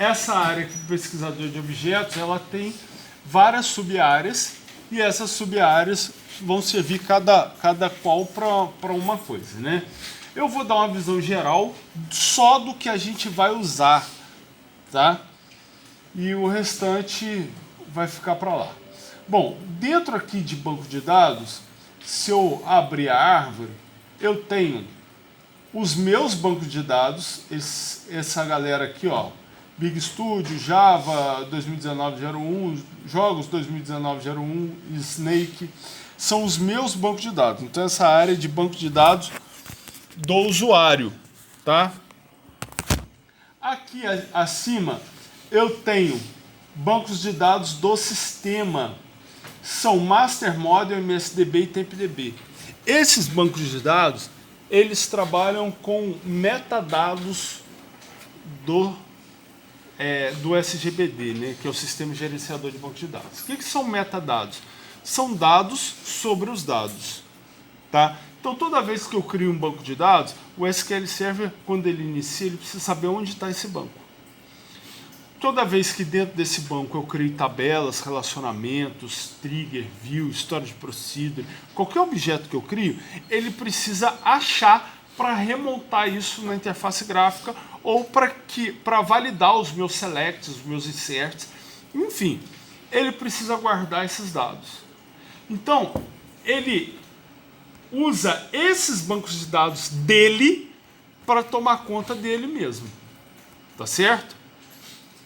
essa área aqui do pesquisador de objetos, ela tem várias sub-áreas e essas sub-áreas vão servir cada qual para uma coisa, né? Eu vou dar uma visão geral só do que a gente vai usar, tá? E o restante vai ficar para lá. Bom, dentro aqui de banco de dados, se eu abrir a árvore, eu tenho os meus bancos de dados, essa galera aqui, ó, Big Studio, Java 2019-01, Jogos 2019-01, Snake, são os meus bancos de dados. Então essa área de banco de dados do usuário, tá? Aqui acima eu tenho bancos de dados do sistema. São Master Model, MSDB e TempDB. Esses bancos de dados, eles trabalham com metadados do SGBD, né, que é o Sistema Gerenciador de Banco de Dados. O que são metadados? São dados sobre os dados. Tá? Então, toda vez que eu crio um banco de dados, o SQL Server, quando ele inicia, ele precisa saber onde está esse banco. Toda vez que dentro desse banco eu crio tabelas, relacionamentos, trigger, view, storage procedure, qualquer objeto que eu crio, ele precisa achar para remontar isso na interface gráfica ou para validar os meus selects, os meus inserts, enfim, ele precisa guardar esses dados. Então, ele usa esses bancos de dados dele para tomar conta dele mesmo, tá certo?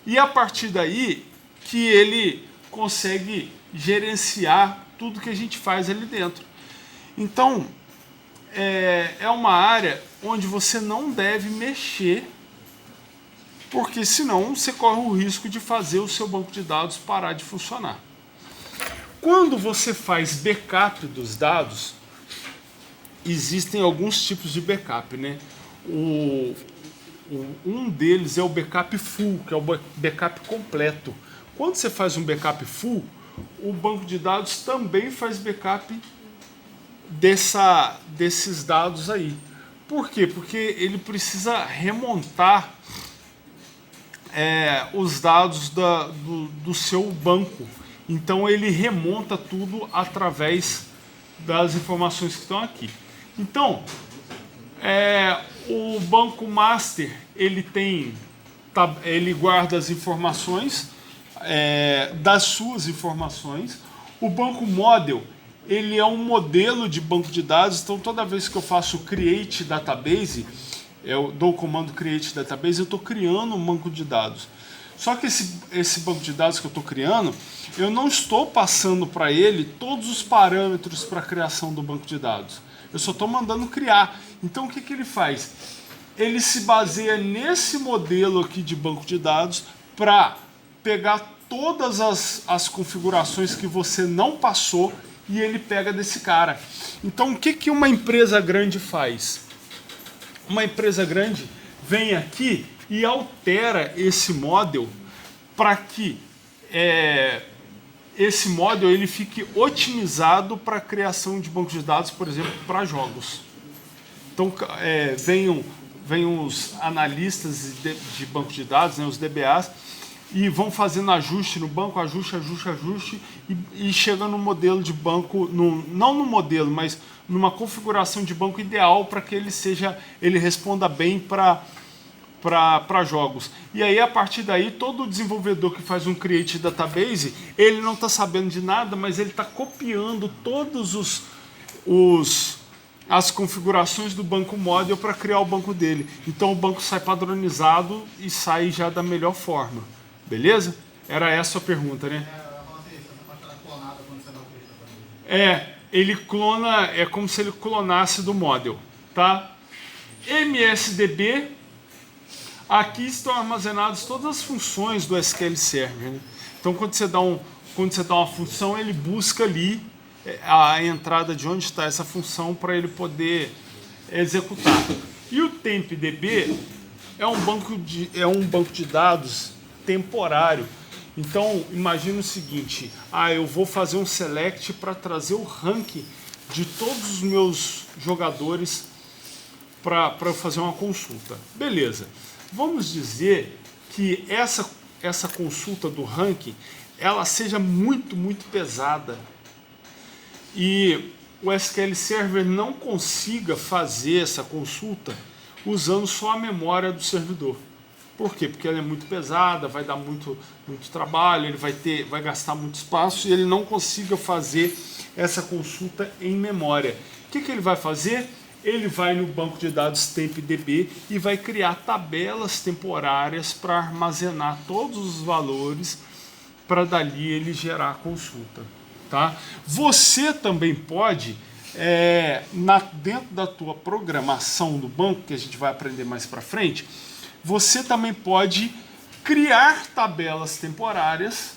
E a partir daí que ele consegue gerenciar tudo que a gente faz ali dentro. Então, é uma área onde você não deve mexer, porque senão você corre o risco de fazer o seu banco de dados parar de funcionar. Quando você faz backup dos dados, existem alguns tipos de backup, né? Um deles é o backup full, que é o backup completo. Quando você faz um backup full, o banco de dados também faz backup desses dados aí. Por quê? Porque ele precisa remontar os dados do seu banco. Então ele remonta tudo através das informações que estão aqui. Então, o banco master ele guarda as informações das suas informações. O banco model ele é um modelo de banco de dados. Então toda vez que eu faço create database, eu dou o comando create database, eu estou criando um banco de dados. Só que esse banco de dados que eu estou criando, eu não estou passando para ele todos os parâmetros para a criação do banco de dados. Eu só estou mandando criar. Então o que ele faz? Ele se baseia nesse modelo aqui de banco de dados para pegar todas as configurações que você não passou e ele pega desse cara. Então o que uma empresa grande faz? Uma empresa grande vem aqui e altera esse model para que esse model ele fique otimizado para a criação de bancos de dados, por exemplo, para jogos. Então, vem os analistas de banco de dados, né, os DBAs, e vão fazendo ajuste no banco, ajuste, e chega no modelo de banco, não no modelo, mas numa configuração de banco ideal para que ele responda bem para jogos. E aí, a partir daí, todo desenvolvedor que faz um create database, ele não está sabendo de nada, mas ele está copiando todos as configurações do banco model para criar o banco dele. Então o banco sai padronizado e sai já da melhor forma. Beleza? Era essa a pergunta, né? Ele clona, é como se ele clonasse do model, tá? MSDB, aqui estão armazenadas todas as funções do SQL Server, né? Então quando você dá uma função, ele busca ali a entrada de onde está essa função para ele poder executar. E o TempDB é um banco de dados temporário. Então, imagina o seguinte, eu vou fazer um select para trazer o ranking de todos os meus jogadores para eu fazer uma consulta. Beleza. Vamos dizer que essa consulta do ranking ela seja muito, muito pesada e o SQL Server não consiga fazer essa consulta usando só a memória do servidor. Por quê? Porque ela é muito pesada, vai dar muito trabalho, ele vai gastar muito espaço e ele não consiga fazer essa consulta em memória. O que ele vai fazer? Ele vai no banco de dados TempDB e vai criar tabelas temporárias para armazenar todos os valores para dali ele gerar a consulta. Tá? Você também pode, dentro da tua programação do banco, que a gente vai aprender mais para frente, você também pode criar tabelas temporárias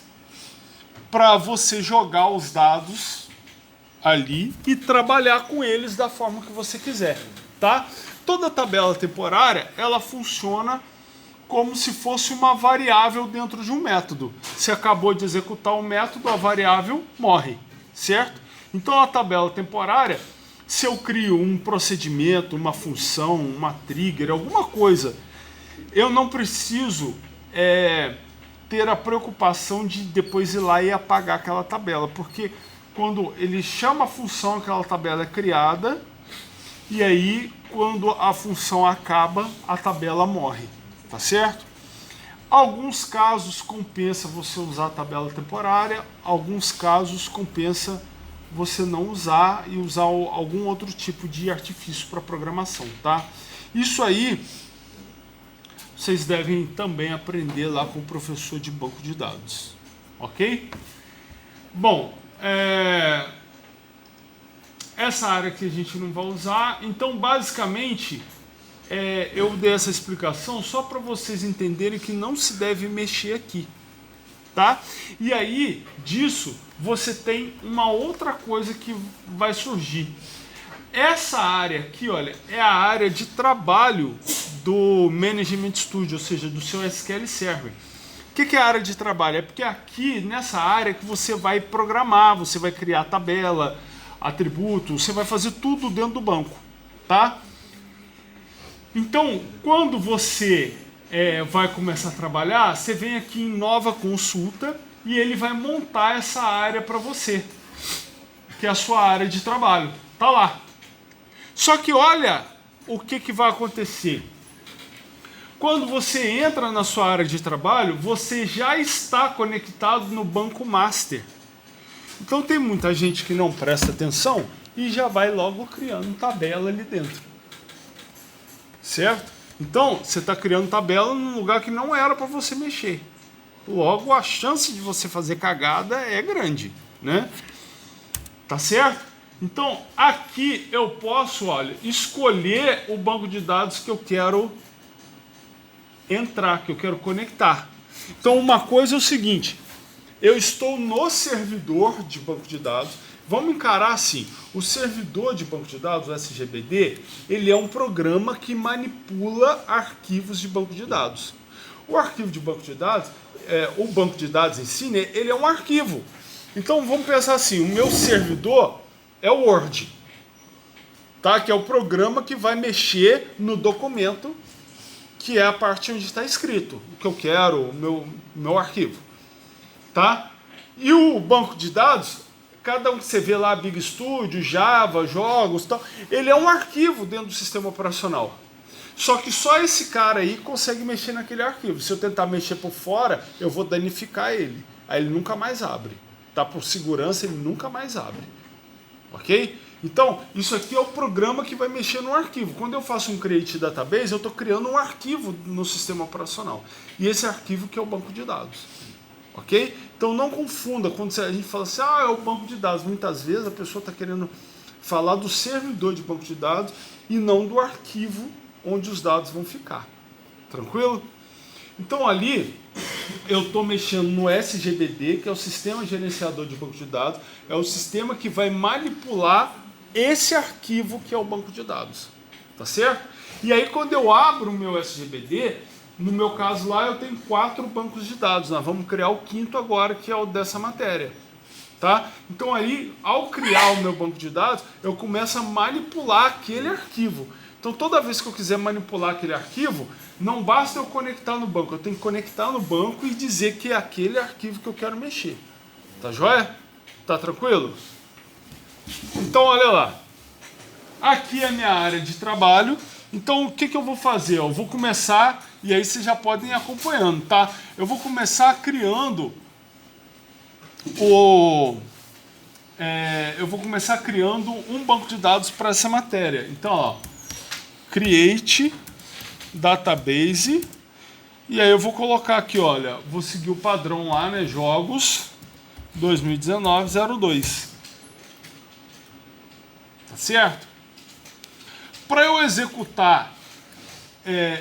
para você jogar os dados ali e trabalhar com eles da forma que você quiser, tá? Toda tabela temporária, ela funciona como se fosse uma variável dentro de um método. Se acabou de executar o método, a variável morre, certo? Então a tabela temporária, se eu crio um procedimento, uma função, uma trigger, alguma coisa, eu não preciso ter a preocupação de depois ir lá e apagar aquela tabela, porque quando ele chama a função, aquela tabela é criada, e aí quando a função acaba, a tabela morre, tá certo? Alguns casos compensa você usar a tabela temporária, alguns casos compensa você não usar e usar algum outro tipo de artifício para programação, tá? Isso aí vocês devem também aprender lá com o professor de banco de dados, ok? Bom, essa área que a gente não vai usar, então basicamente eu dei essa explicação só para vocês entenderem que não se deve mexer aqui, tá? E aí disso você tem uma outra coisa que vai surgir. Essa área aqui, olha, é a área de trabalho do Management Studio, ou seja, do seu SQL Server. O que é a área de trabalho? É porque aqui, nessa área, que você vai programar, você vai criar tabela, atributo, você vai fazer tudo dentro do banco, tá? Então, quando você vai começar a trabalhar, você vem aqui em Nova Consulta e ele vai montar essa área para você, que é a sua área de trabalho. Tá lá. Só que olha o que vai acontecer. Quando você entra na sua área de trabalho, você já está conectado no banco master. Então tem muita gente que não presta atenção e já vai logo criando tabela ali dentro. Certo? Então você está criando tabela num lugar que não era para você mexer. Logo a chance de você fazer cagada é grande, né? Tá certo? Então aqui eu posso, olha, escolher o banco de dados que eu quero entrar, que eu quero conectar. Então uma coisa é o seguinte, eu estou no servidor de banco de dados, vamos encarar assim, o servidor de banco de dados, o SGBD, ele é um programa que manipula arquivos de banco de dados. O arquivo de banco de dados, o banco de dados em si, né, ele é um arquivo. Então vamos pensar assim, o meu servidor é o Word, tá? Que é o programa que vai mexer no documento, que é a parte onde está escrito o que eu quero, o meu arquivo, tá? E o banco de dados, cada um que você vê lá, Big Studio, Java, jogos, tal, ele é um arquivo dentro do sistema operacional. Só que só esse cara aí consegue mexer naquele arquivo. Se eu tentar mexer por fora, eu vou danificar ele. Aí ele nunca mais abre, tá? Por segurança, ele nunca mais abre, ok? Então, isso aqui é o programa que vai mexer no arquivo. Quando eu faço um create database, eu estou criando um arquivo no sistema operacional. E esse arquivo que é o banco de dados. Ok? Então não confunda, quando a gente fala assim, é o banco de dados. Muitas vezes a pessoa está querendo falar do servidor de banco de dados e não do arquivo onde os dados vão ficar. Tranquilo? Então ali eu estou mexendo no SGBD, que é o Sistema Gerenciador de Banco de Dados. É o sistema que vai manipular esse arquivo que é o banco de dados, tá certo? E aí quando eu abro o meu SGBD, no meu caso lá eu tenho 4 bancos de dados, nós vamos criar o 5º agora, que é o dessa matéria, tá? Então aí, ao criar o meu banco de dados, eu começo a manipular aquele arquivo. Então, toda vez que eu quiser manipular aquele arquivo, não basta eu conectar no banco, eu tenho que conectar no banco e dizer que é aquele arquivo que eu quero mexer. Tá joia? Tá tranquilo? Então, olha lá. Aqui é a minha área de trabalho. Então, o que eu vou fazer? Eu vou começar, e aí vocês já podem ir acompanhando, tá? Eu vou começar criando um banco de dados para essa matéria. Então, ó, create database, e aí eu vou colocar aqui, olha, vou seguir o padrão lá, né, jogos 2019-02. Tá certo? Para eu executar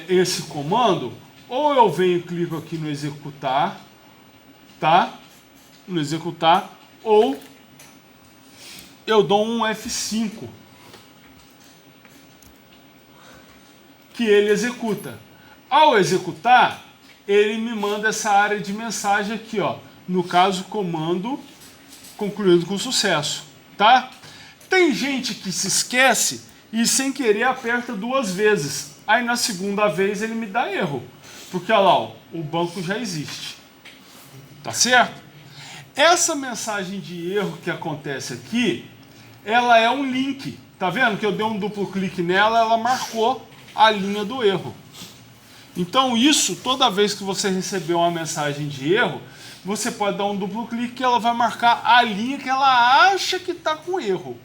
esse comando, ou eu venho e clico aqui no executar, tá? No executar, ou eu dou um F5, que ele executa. Ao executar, ele me manda essa área de mensagem aqui, ó. No caso, comando concluído com sucesso, tá? Tem gente que se esquece e sem querer aperta 2 vezes. Aí na segunda vez ele me dá erro, porque olha lá, ó, o banco já existe. Tá certo? Essa mensagem de erro que acontece aqui, ela é um link. Tá vendo que eu dei um duplo clique nela, ela marcou a linha do erro. Então isso, toda vez que você receber uma mensagem de erro, você pode dar um duplo clique que ela vai marcar a linha que ela acha que está com erro.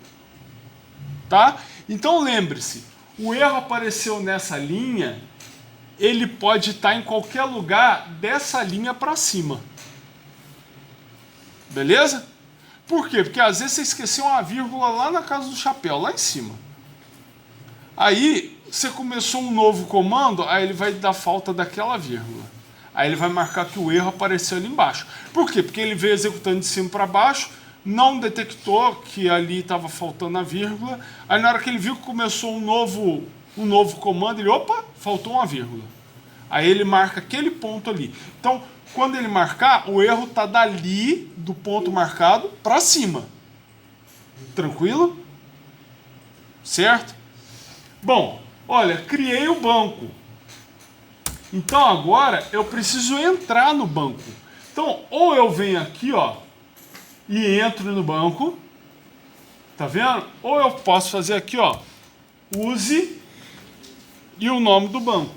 Tá? Então lembre-se, o erro apareceu nessa linha, ele pode estar em qualquer lugar dessa linha para cima. Beleza? Por quê? Porque às vezes você esqueceu uma vírgula lá na casa do chapéu, lá em cima. Aí você começou um novo comando, aí ele vai dar falta daquela vírgula. Aí ele vai marcar que o erro apareceu ali embaixo. Por quê? Porque ele veio executando de cima para baixo, não detectou que ali estava faltando a vírgula. Aí na hora que ele viu que começou um novo comando, ele, opa, faltou uma vírgula. Aí ele marca aquele ponto ali. Então, quando ele marcar, o erro está dali, do ponto marcado, para cima. Tranquilo? Certo? Bom, olha, criei o banco. Então agora eu preciso entrar no banco. Então, ou eu venho aqui, ó, e entro no banco, tá vendo? Ou eu posso fazer aqui, ó, use e o nome do banco.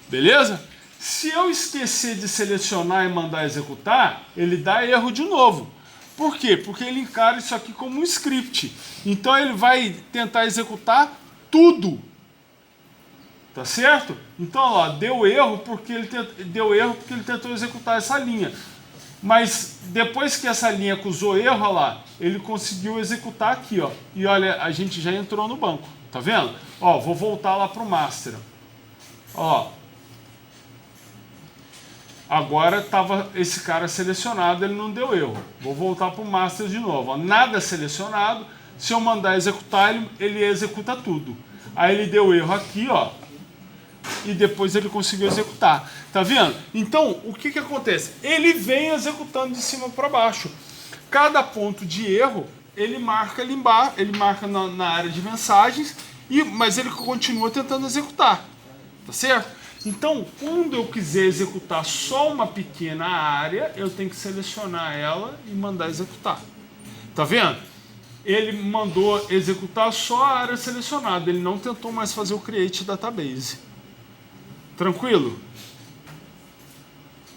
Beleza? Se eu esquecer de selecionar e mandar executar, ele dá erro de novo. Por quê? Porque ele encara isso aqui como um script. Então ele vai tentar executar tudo. Tá certo? Então, ó, deu erro porque ele tentou executar essa linha. Mas depois que essa linha acusou erro, ó lá, ele conseguiu executar aqui, ó. E olha, a gente já entrou no banco. Tá vendo? Ó, vou voltar lá pro master. Ó. Agora estava esse cara selecionado, ele não deu erro. Vou voltar para o master de novo. Ó, nada selecionado. Se eu mandar executar, ele executa tudo. Aí ele deu erro aqui, ó. E depois ele conseguiu executar. Tá vendo? Então, o que acontece? Ele vem executando de cima para baixo. Cada ponto de erro, ele marca ali embaixo, ele marca na área de mensagens, mas ele continua tentando executar. Tá certo? Então, quando eu quiser executar só uma pequena área, eu tenho que selecionar ela e mandar executar. Tá vendo? Ele mandou executar só a área selecionada, ele não tentou mais fazer o create database. Tranquilo?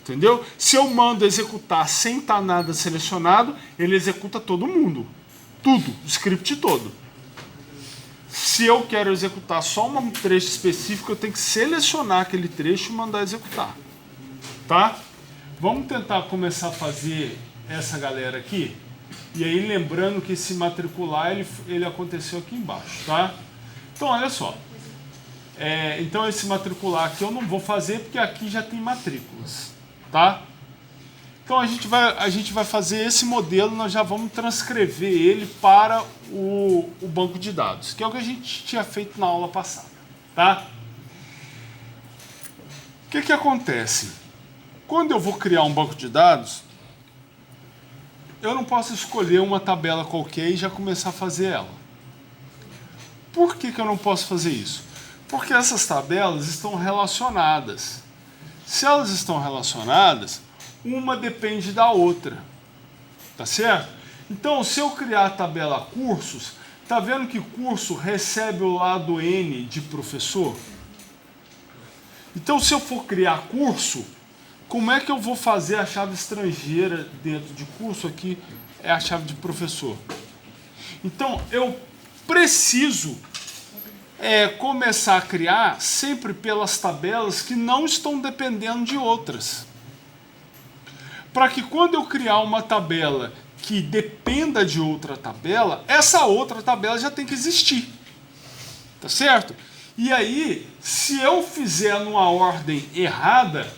Entendeu? Se eu mando executar sem estar nada selecionado, ele executa todo mundo. Tudo, o script todo. Se eu quero executar só um trecho específico, eu tenho que selecionar aquele trecho e mandar executar. Tá? Vamos tentar começar a fazer essa galera aqui. E aí lembrando que esse matricular, ele aconteceu aqui embaixo, tá? Então, olha só. Então, esse matricular aqui eu não vou fazer porque aqui já tem matrículas, tá? Então, a gente vai fazer esse modelo, nós já vamos transcrever ele para o banco de dados, que é o que a gente tinha feito na aula passada, tá? O que acontece? Quando eu vou criar um banco de dados, eu não posso escolher uma tabela qualquer e já começar a fazer ela. Por que eu não posso fazer isso? Porque essas tabelas estão relacionadas. Se elas estão relacionadas, uma depende da outra. Tá certo? Então, se eu criar a tabela cursos, tá vendo que curso recebe o lado N de professor? Então, se eu for criar curso, como é que eu vou fazer a chave estrangeira dentro de curso? Aqui é a chave de professor. Então, eu preciso começar a criar sempre pelas tabelas que não estão dependendo de outras. Para que quando eu criar uma tabela que dependa de outra tabela, essa outra tabela já tem que existir. Tá certo? E aí, se eu fizer numa ordem errada,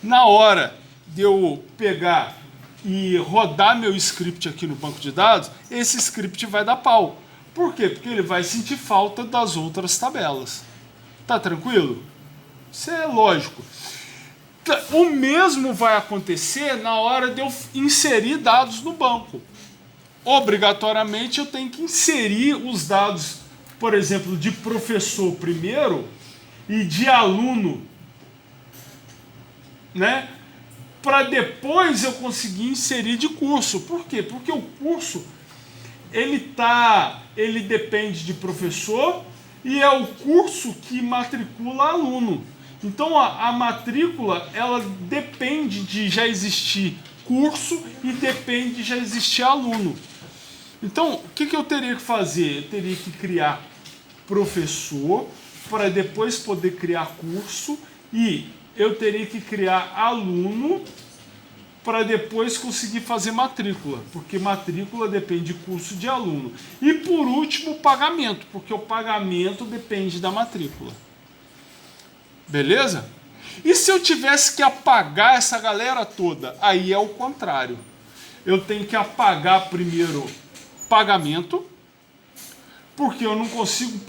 na hora de eu pegar e rodar meu script aqui no banco de dados, esse script vai dar pau. Por quê? Porque ele vai sentir falta das outras tabelas. Tá tranquilo? Isso é lógico. O mesmo vai acontecer na hora de eu inserir dados no banco. Obrigatoriamente eu tenho que inserir os dados, por exemplo, de professor primeiro e de aluno, né? Para depois eu conseguir inserir de curso. Por quê? Porque o curso ele depende de professor e é o curso que matricula aluno. Então a matrícula ela depende de já existir curso e depende de já existir aluno. Então o que eu teria que fazer? Eu teria que criar professor para depois poder criar curso e eu teria que criar aluno para depois conseguir fazer matrícula, porque matrícula depende de curso de aluno. E por último, o pagamento, porque o pagamento depende da matrícula. Beleza? E se eu tivesse que apagar essa galera toda? Aí é o contrário. Eu tenho que apagar primeiro pagamento, porque eu não consigo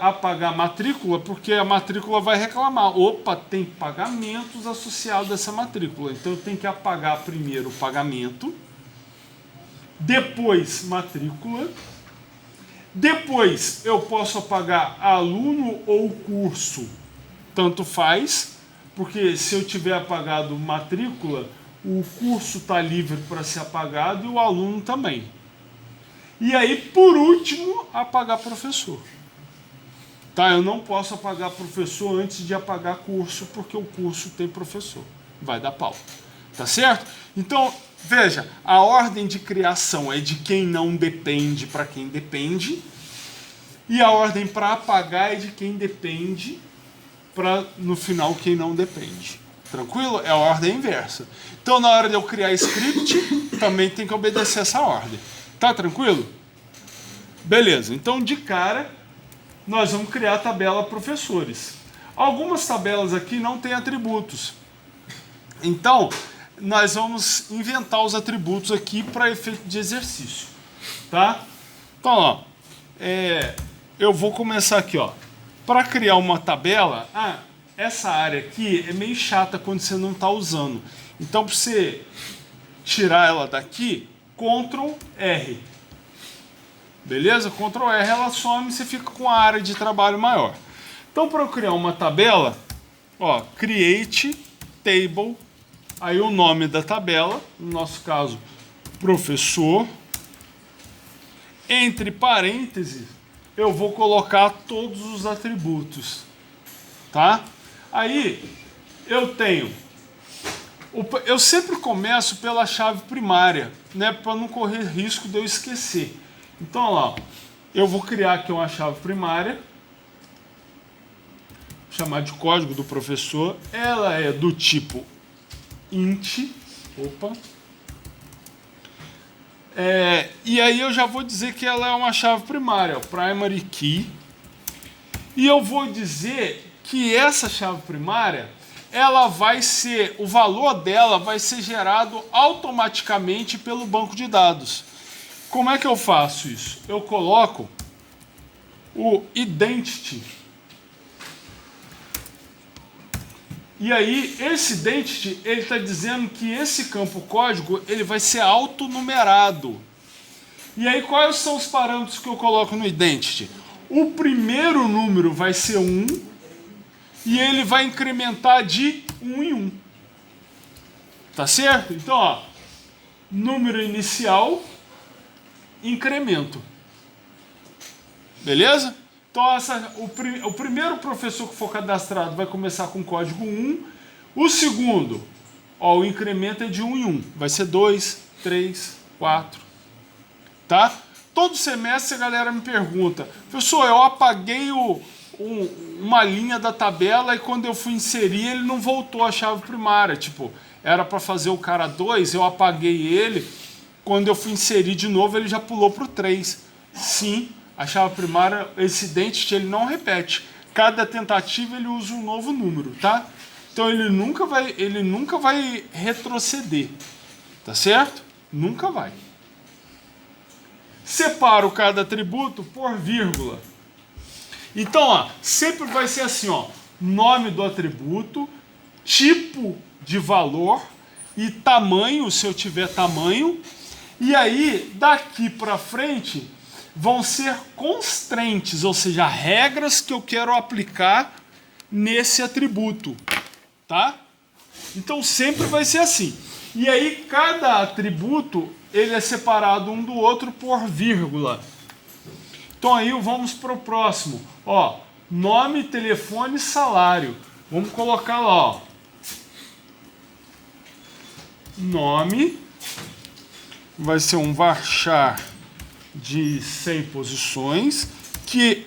apagar matrícula, porque a matrícula vai reclamar. Opa, tem pagamentos associados a essa matrícula. Então eu tenho que apagar primeiro o pagamento, depois matrícula, depois eu posso apagar aluno ou curso, tanto faz, porque se eu tiver apagado matrícula, o curso está livre para ser apagado e o aluno também. E aí, por último, apagar professor. Tá? Eu não posso apagar professor antes de apagar curso, porque o curso tem professor. Vai dar pau. Tá certo? Então, veja, a ordem de criação é de quem não depende para quem depende, e a ordem para apagar é de quem depende para, no final, quem não depende. Tranquilo? É a ordem inversa. Então, na hora de eu criar script, também tem que obedecer essa ordem. Tá tranquilo? Beleza. Então, de cara, nós vamos criar a tabela professores. Algumas tabelas aqui não têm atributos. Então, nós vamos inventar os atributos aqui para efeito de exercício. Tá? Então, ó, eu vou começar aqui, ó. Para criar uma tabela, essa área aqui é meio chata quando você não está usando. Então, para você tirar ela daqui, Ctrl R. Beleza? Ctrl R ela some e você fica com a área de trabalho maior. Então, para eu criar uma tabela, ó, create table, aí o nome da tabela, no nosso caso, professor, entre parênteses, eu vou colocar todos os atributos, tá? Aí, eu tenho... Eu sempre começo pela chave primária, né, para não correr risco de eu esquecer. Então, olha lá, eu vou criar aqui uma chave primária, vou chamar de código do professor. Ela é do tipo int, e aí eu já vou dizer que ela é uma chave primária, primary key, e eu vou dizer que essa chave primária ela vai ser, o valor dela vai ser gerado automaticamente pelo banco de dados. Como é que eu faço isso? Eu coloco o identity E aí, esse identity, ele está dizendo que esse campo código, ele vai ser autonumerado. E aí, quais são os parâmetros que eu coloco no identity? O primeiro número vai ser 1 e ele vai incrementar de 1 em 1. Tá certo? Então, ó, número inicial, incremento. Beleza? Então, o primeiro professor que for cadastrado vai começar com código 1. O segundo, ó, o incremento é de 1 em 1. Vai ser 2, 3, 4. Tá? Todo semestre a galera me pergunta, professor, eu apaguei uma linha da tabela e quando eu fui inserir ele não voltou a chave primária. Tipo, era para fazer o cara 2, eu apaguei ele, quando eu fui inserir de novo ele já pulou para o 3. Sim, a chave primária, esse identity, ele não repete. Cada tentativa ele usa um novo número, tá? Então ele nunca vai retroceder, tá certo? Nunca vai. Separo cada atributo por vírgula. Então, ó, sempre vai ser assim, ó, nome do atributo, tipo de valor e tamanho, se eu tiver tamanho. E aí, daqui para frente, vão ser constraints, ou seja, regras que eu quero aplicar nesse atributo, tá? Então sempre vai ser assim. E aí cada atributo ele é separado um do outro por vírgula. Então aí vamos para o próximo. Ó, nome, telefone, salário. Vamos colocar lá, ó. Nome vai ser um varchar de 100 posições, que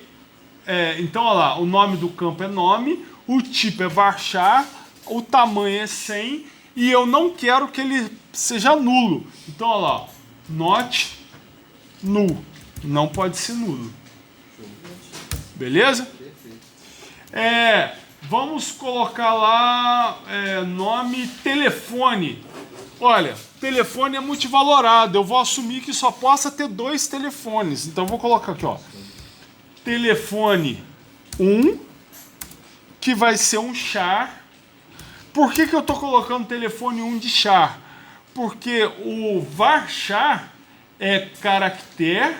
então olha lá, o nome do campo é nome, o tipo é varchar, o tamanho é 100 e eu não quero que ele seja nulo. Então olha lá, not null, não pode ser nulo. Beleza? Vamos colocar lá nome telefone. Olha, telefone é multivalorado. Eu vou assumir que só possa ter 2 telefones. Então, eu vou colocar aqui, ó. Telefone 1, que vai ser um char. Por que eu estou colocando telefone 1 de char? Porque o varchar é caractere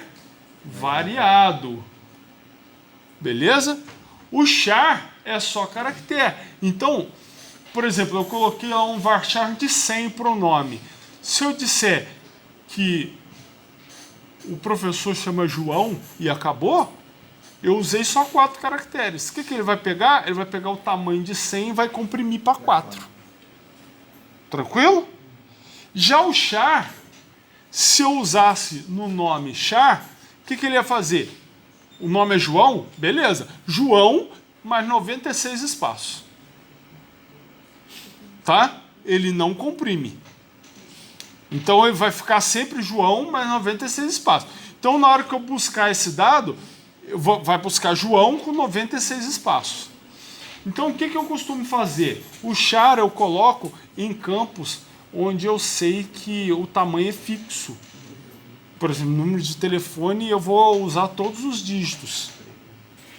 variado. Beleza? O char é só caractere. Então, por exemplo, eu coloquei lá um varchar de 100 para o nome. Se eu disser que o professor chama João e acabou, eu usei só 4 caracteres. O que ele vai pegar? Ele vai pegar o tamanho de 100 e vai comprimir para 4. Tranquilo? Já o char, se eu usasse no nome char, o que ele ia fazer? O nome é João? Beleza. João mais 96 espaços. Tá? Ele não comprime. Então ele vai ficar sempre João mais 96 espaços. Então na hora que eu buscar esse dado, vai buscar João com 96 espaços. Então o que eu costumo fazer? O char eu coloco em campos onde eu sei que o tamanho é fixo. Por exemplo, número de telefone eu vou usar todos os dígitos.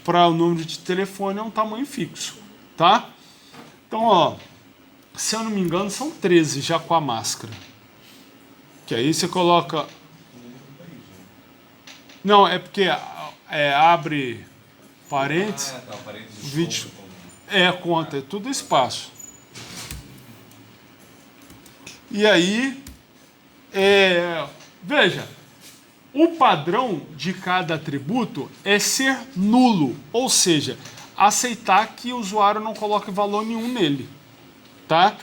Para o número de telefone é um tamanho fixo. Tá? Então, ó. Se eu não me engano, são 13 já com a máscara. Que aí você coloca... Não, é porque abre parênteses... tá, parênteses 20... conta, é tudo espaço. E aí, veja, o padrão de cada atributo é ser nulo. Ou seja, aceitar que o usuário não coloque valor nenhum nele. Tá?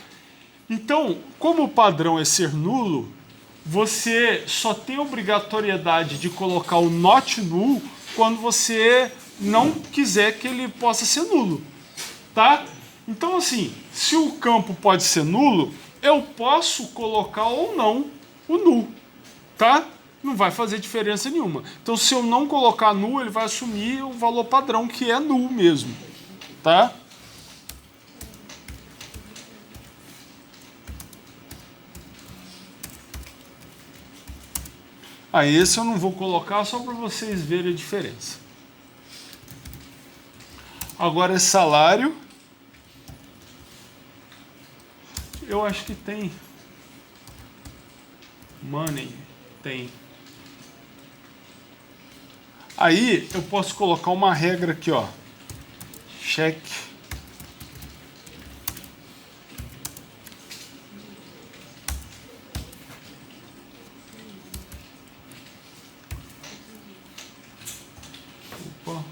Então, como o padrão é ser nulo, você só tem obrigatoriedade de colocar o not null quando você não quiser que ele possa ser nulo. Tá? Então, assim, se o campo pode ser nulo, eu posso colocar ou não o null. Tá? Não vai fazer diferença nenhuma. Então, se eu não colocar null, ele vai assumir o valor padrão, que é null mesmo. Tá? Esse eu não vou colocar só para vocês verem a diferença. Agora é salário. eu acho que tem. Money, tem. Aí eu posso colocar uma regra aqui, ó. Check. Opa.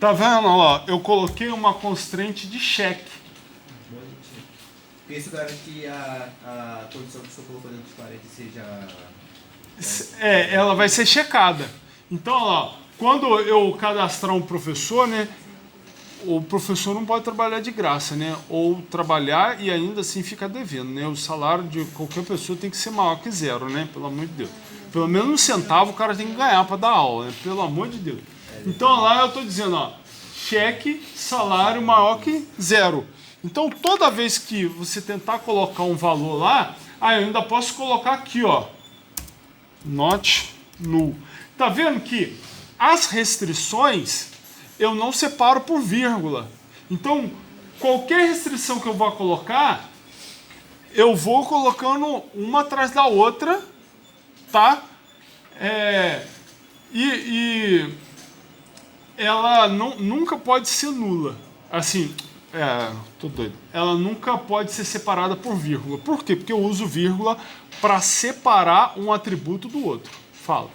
Tá vendo, ó? Eu coloquei uma constraint de check. Porque isso garante que a condição que o senhor colocou dentro de parênteses seja... Ela vai ser checada. Então, ó, quando eu cadastrar um professor, né, o professor não pode trabalhar de graça, né? Ou trabalhar e ainda assim ficar devendo, né? O salário de qualquer pessoa tem que ser maior que zero, né? Pelo amor de Deus. Pelo menos um centavo o cara tem que ganhar para dar aula, né? Pelo amor de Deus. Então lá eu estou dizendo, ó, cheque, salário maior que zero. Então toda vez que você tentar colocar um valor lá, eu ainda posso colocar aqui, ó, not null. Tá vendo que as restrições eu não separo por vírgula. Então qualquer restrição que eu vou colocar, eu vou colocando uma atrás da outra, tá? Ela nunca pode ser nula. Assim, tô doido. Ela nunca pode ser separada por vírgula. Por quê? Porque eu uso vírgula para separar um atributo do outro. Fala. Você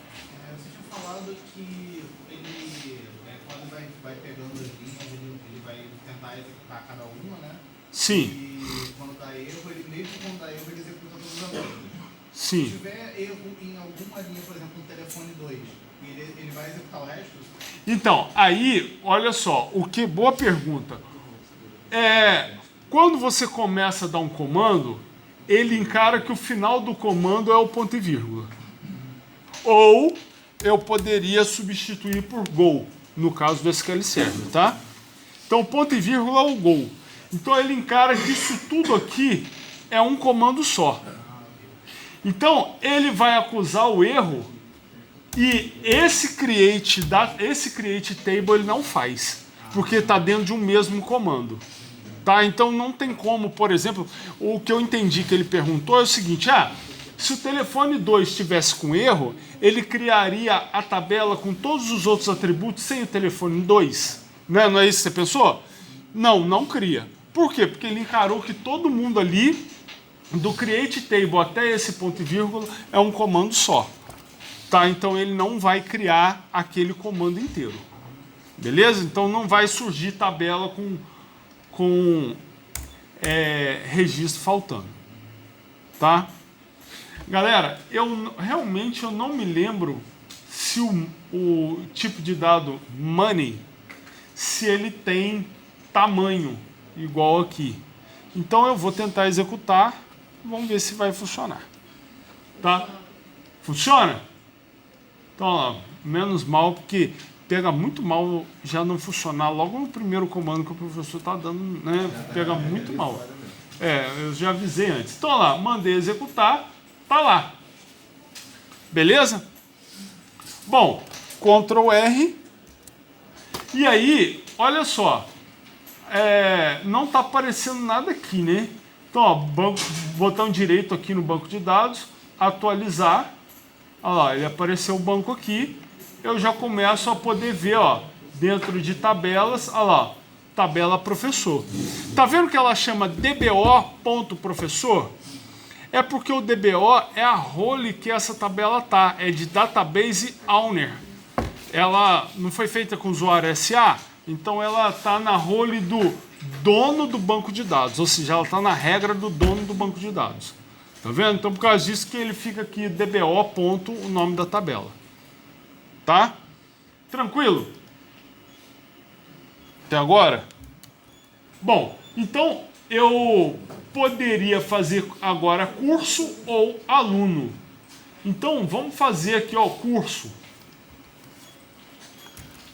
tinha falado que ele, quando vai pegando as linhas, ele vai tentar executar cada uma, né? Sim. E quando dá erro, ele mesmo quando dá erro, ele executa todas as outras. Sim. Se tiver erro em alguma linha, por exemplo, no telefone 2, ele vai executar o resto? Então, aí, olha só, boa pergunta. Quando você começa a dar um comando, ele encara que o final do comando é o ponto e vírgula. Ou eu poderia substituir por go, no caso do SQL Server, tá? Então, ponto e vírgula é o go. Então, ele encara que isso tudo aqui é um comando só. Então, ele vai acusar o erro e esse create table ele não faz, porque está dentro de um mesmo comando. Tá? Então não tem como, por exemplo, o que eu entendi que ele perguntou é o seguinte, se o telefone 2 estivesse com erro, ele criaria a tabela com todos os outros atributos sem o telefone 2. Não é isso que você pensou? Não cria. Por quê? Porque ele encarou que todo mundo ali, do create table até esse ponto e vírgula, é um comando só. Tá? Então ele não vai criar aquele comando inteiro. Beleza? Então não vai surgir tabela com registro faltando. Tá? Galera, realmente eu não me lembro se o tipo de dado money, se ele tem tamanho igual aqui. Então eu vou tentar executar, vamos ver se vai funcionar. Tá? Funciona? Então, ó, menos mal, porque pega muito mal já não funcionar logo no primeiro comando que o professor está dando, né? Pega muito mal. Eu já avisei antes. Então, lá, mandei executar, tá lá. Beleza? Bom, Ctrl R. E aí, olha só. Não está aparecendo nada aqui, né? Então, ó, botão direito aqui no banco de dados, atualizar. Olha lá, ele apareceu o banco aqui. Eu já começo a poder ver, ó, dentro de tabelas, olha lá, tabela professor. Tá vendo que ela chama dbo.professor? É porque o DBO é a role que essa tabela tá, é de Database Owner. Ela não foi feita com usuário SA, então ela tá na role do dono do banco de dados, ou seja, ela tá na regra do dono do banco de dados. Tá vendo? Então, por causa disso que ele fica aqui dbo. O nome da tabela. Tá? Tranquilo? Até agora? Bom, então eu poderia fazer agora curso ou aluno. Então, vamos fazer aqui, ó, curso.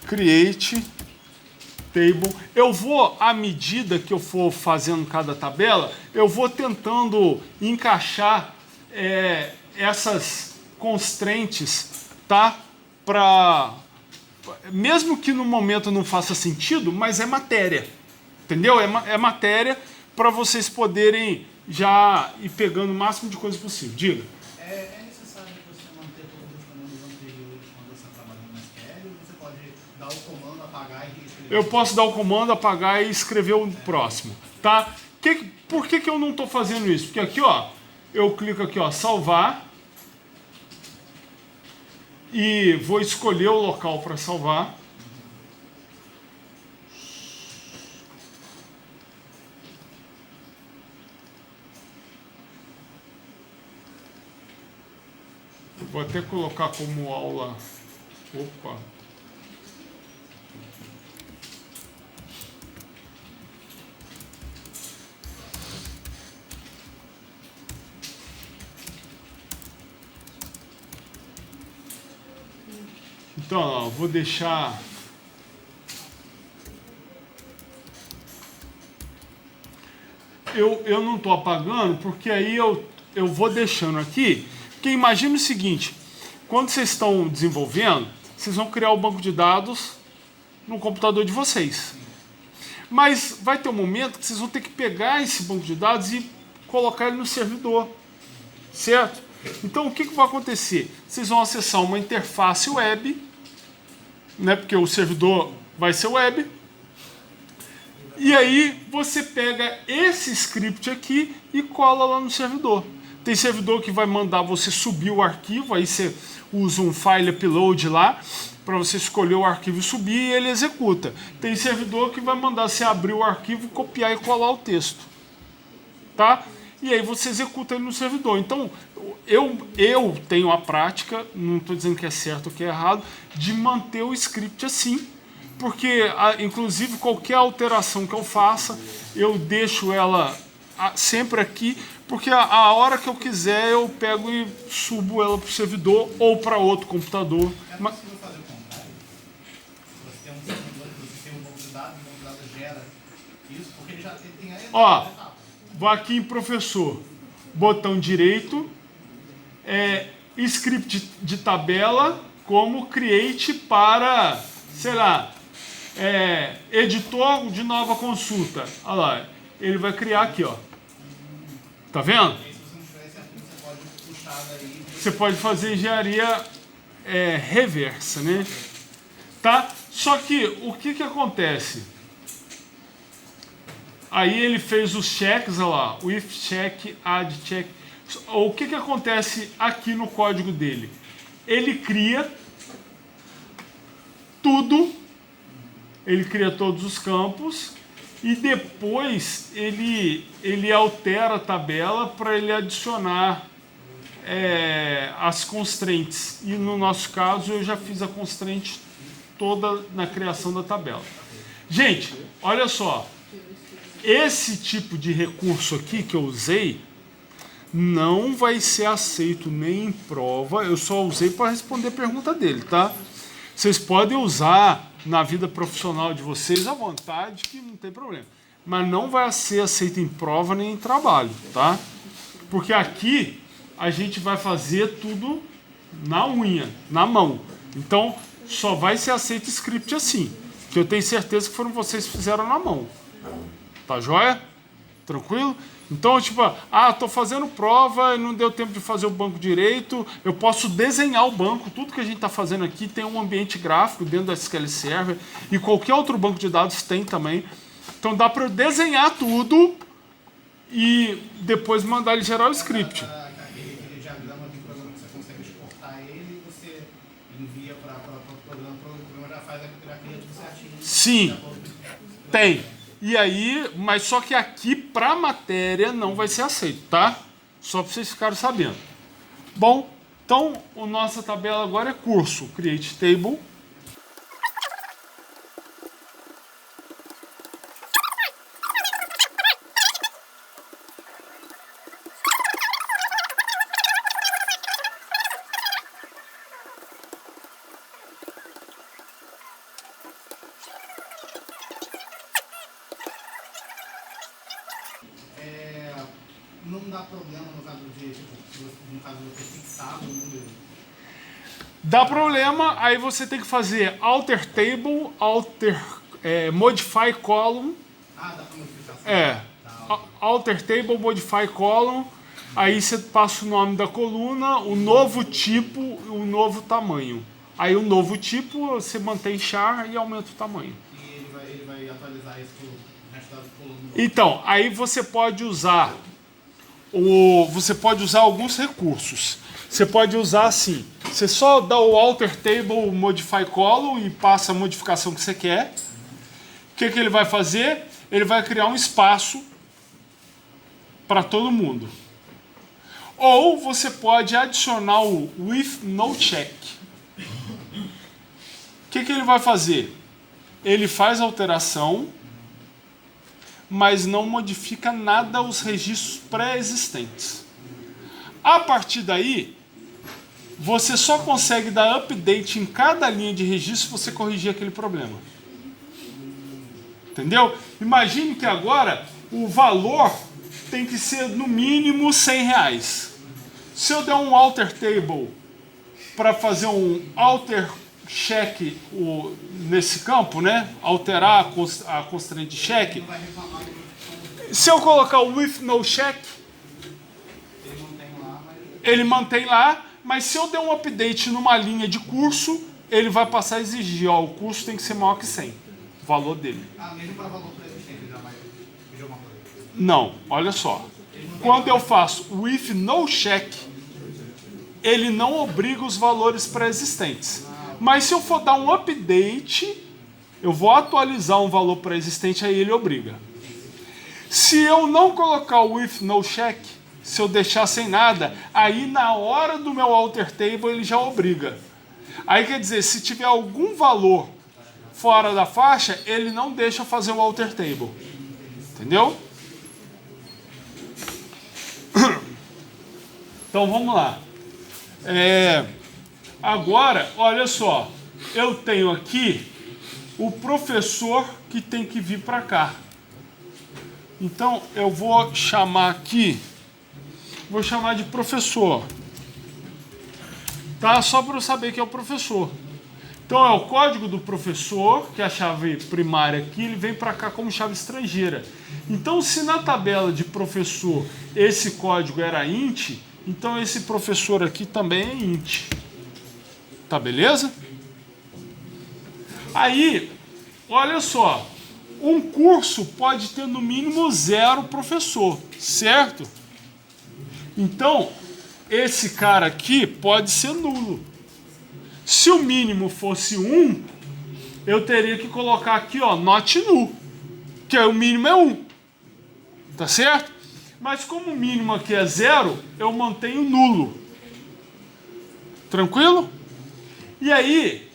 Create table. Eu vou, à medida que eu for fazendo cada tabela, eu vou tentando encaixar essas constraints, tá? Mesmo que no momento não faça sentido, mas é matéria. Entendeu? É matéria para vocês poderem já ir pegando o máximo de coisa possível. Diga. É necessário que você manter todos os comandos anteriores quando você está trabalhando na SQL, ou você pode dar o comando, apagar e reescrever? Eu posso dar o comando, apagar e escrever o próximo, tá? Por que eu não estou fazendo isso? Porque aqui, ó, eu clico aqui, ó, salvar e vou escolher o local para salvar. Vou até colocar como aula. Opa. Então, ó, vou deixar. Eu não estou apagando, porque aí eu vou deixando aqui. Porque imagine o seguinte: quando vocês estão desenvolvendo, vocês vão criar o banco de dados no computador de vocês. Mas vai ter um momento que vocês vão ter que pegar esse banco de dados e colocar ele no servidor. Certo? Então, o que vai acontecer? Vocês vão acessar uma interface web, né, porque o servidor vai ser web. E aí você pega esse script aqui e cola lá no servidor. Tem servidor que vai mandar você subir o arquivo, aí você usa um file upload lá para você escolher o arquivo e subir e ele executa. Tem servidor que vai mandar você abrir o arquivo, copiar e colar o texto. Tá? E aí você executa ele no servidor. Então, eu tenho a prática, não estou dizendo que é certo ou que é errado, de manter o script assim. Porque, inclusive, qualquer alteração que eu faça, eu deixo ela sempre aqui, porque a hora que eu quiser, eu pego e subo ela para o servidor ou para outro computador. É possível fazer o contrário? Você tem um servidor, você tem um banco de dados, o banco de dados gera isso, porque ele já tem a etapa. Ó, vou aqui em professor, botão direito, script de tabela, como create para, sei lá, editor de nova consulta. Olha lá, ele vai criar aqui, ó. Tá vendo? E aí, se você não tiver esse arquivo, você pode puxar daí. Você pode fazer engenharia reversa, né? Tá? Só que o que acontece? Aí ele fez os checks, olha lá, o if check, add check. O que acontece aqui no código dele? Ele cria tudo, ele cria todos os campos e depois ele altera a tabela para ele adicionar as constraints. E no nosso caso eu já fiz a constraint toda na criação da tabela. Gente, olha só. Esse tipo de recurso aqui que eu usei não vai ser aceito nem em prova. Eu só usei para responder a pergunta dele, tá? Vocês podem usar na vida profissional de vocês à vontade, que não tem problema. Mas não vai ser aceito em prova nem em trabalho, tá? Porque aqui a gente vai fazer tudo na unha, na mão. Então, só vai ser aceito script assim, que eu tenho certeza que foram vocês que fizeram na mão. Tá joia? Tranquilo? Então, tipo, tô fazendo prova e não deu tempo de fazer o banco direito, eu posso desenhar o banco, tudo que a gente está fazendo aqui tem um ambiente gráfico dentro do SQL Server e qualquer outro banco de dados tem também. Então dá para eu desenhar tudo e depois mandar ele gerar o script. Aquele diagrama de programa que você consegue exportar ele e você envia para o programa já faz a criativa certinho. Sim, tem. E aí, mas só que aqui para matéria não vai ser aceito, tá? Só para vocês ficarem sabendo. Bom, então a nossa tabela agora é curso, create table. Não dá problema no caso de, no caso de você fixar o número. Dá problema, aí você tem que fazer alter table, modify column Ah, dá pra modificar. Alter table, modify column. Aí você passa o nome da coluna, o novo tipo, o novo tamanho. Aí o novo tipo você mantém char e aumenta o tamanho. E ele vai atualizar isso pro resto da coluna. Então, aí você pode usar alguns recursos. Você pode usar assim, você só dá o alter table modify column e passa a modificação que você quer. O que ele vai fazer? Ele vai criar um espaço para todo mundo. Ou você pode adicionar o with no check. O que ele vai fazer? Ele faz alteração, mas não modifica nada os registros pré-existentes. A partir daí, você só consegue dar update em cada linha de registro se você corrigir aquele problema. Entendeu? Imagine que agora o valor tem que ser no mínimo R$100. Se eu der um alter table para fazer um alter check nesse campo, né? Alterar a constraint de check. Não vai reclamar do Se eu colocar o with no check, ele mantém lá, mas se eu der um update numa linha de curso, ele vai passar a exigir, ó, o curso tem que ser maior que 100, o valor dele. Ah, mesmo para valor pré-existente, ele já vai pedir uma coisa. Não, olha só. Quando eu faço with no check, ele não obriga os valores pré-existentes. Mas se eu for dar um update, eu vou atualizar um valor pré-existente, aí ele obriga. Se eu não colocar o with no check, se eu deixar sem nada, aí na hora do meu alter table ele já obriga. Aí quer dizer, se tiver algum valor fora da faixa, ele não deixa fazer o alter table. Entendeu? Então vamos lá. Agora, olha só, eu tenho aqui o professor que tem que vir para cá. Então eu vou chamar aqui, vou chamar de professor, tá? Só para eu saber que é o professor. Então é o código do professor, que é a chave primária aqui, ele vem para cá como chave estrangeira. Então se na tabela de professor esse código era int, então esse professor aqui também é int. Tá beleza? Aí, olha só, um curso pode ter no mínimo 0 professor, certo? Então, esse cara aqui pode ser nulo. Se o mínimo fosse 1, eu teria que colocar aqui, ó, not null, que o mínimo é 1. Tá certo? Mas como o mínimo aqui é 0, eu mantenho nulo. Tranquilo? E aí,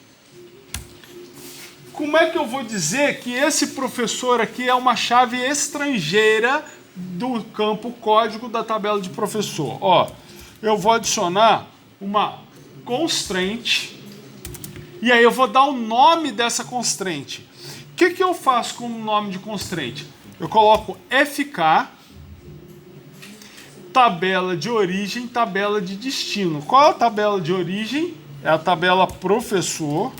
como é que eu vou dizer que esse professor aqui é uma chave estrangeira do campo código da tabela de professor? Ó, eu vou adicionar uma constraint e aí eu vou dar o nome dessa constraint. O que eu faço com o nome de constraint? Eu coloco FK, tabela de origem, tabela de destino. Qual é a tabela de origem? É a tabela professor.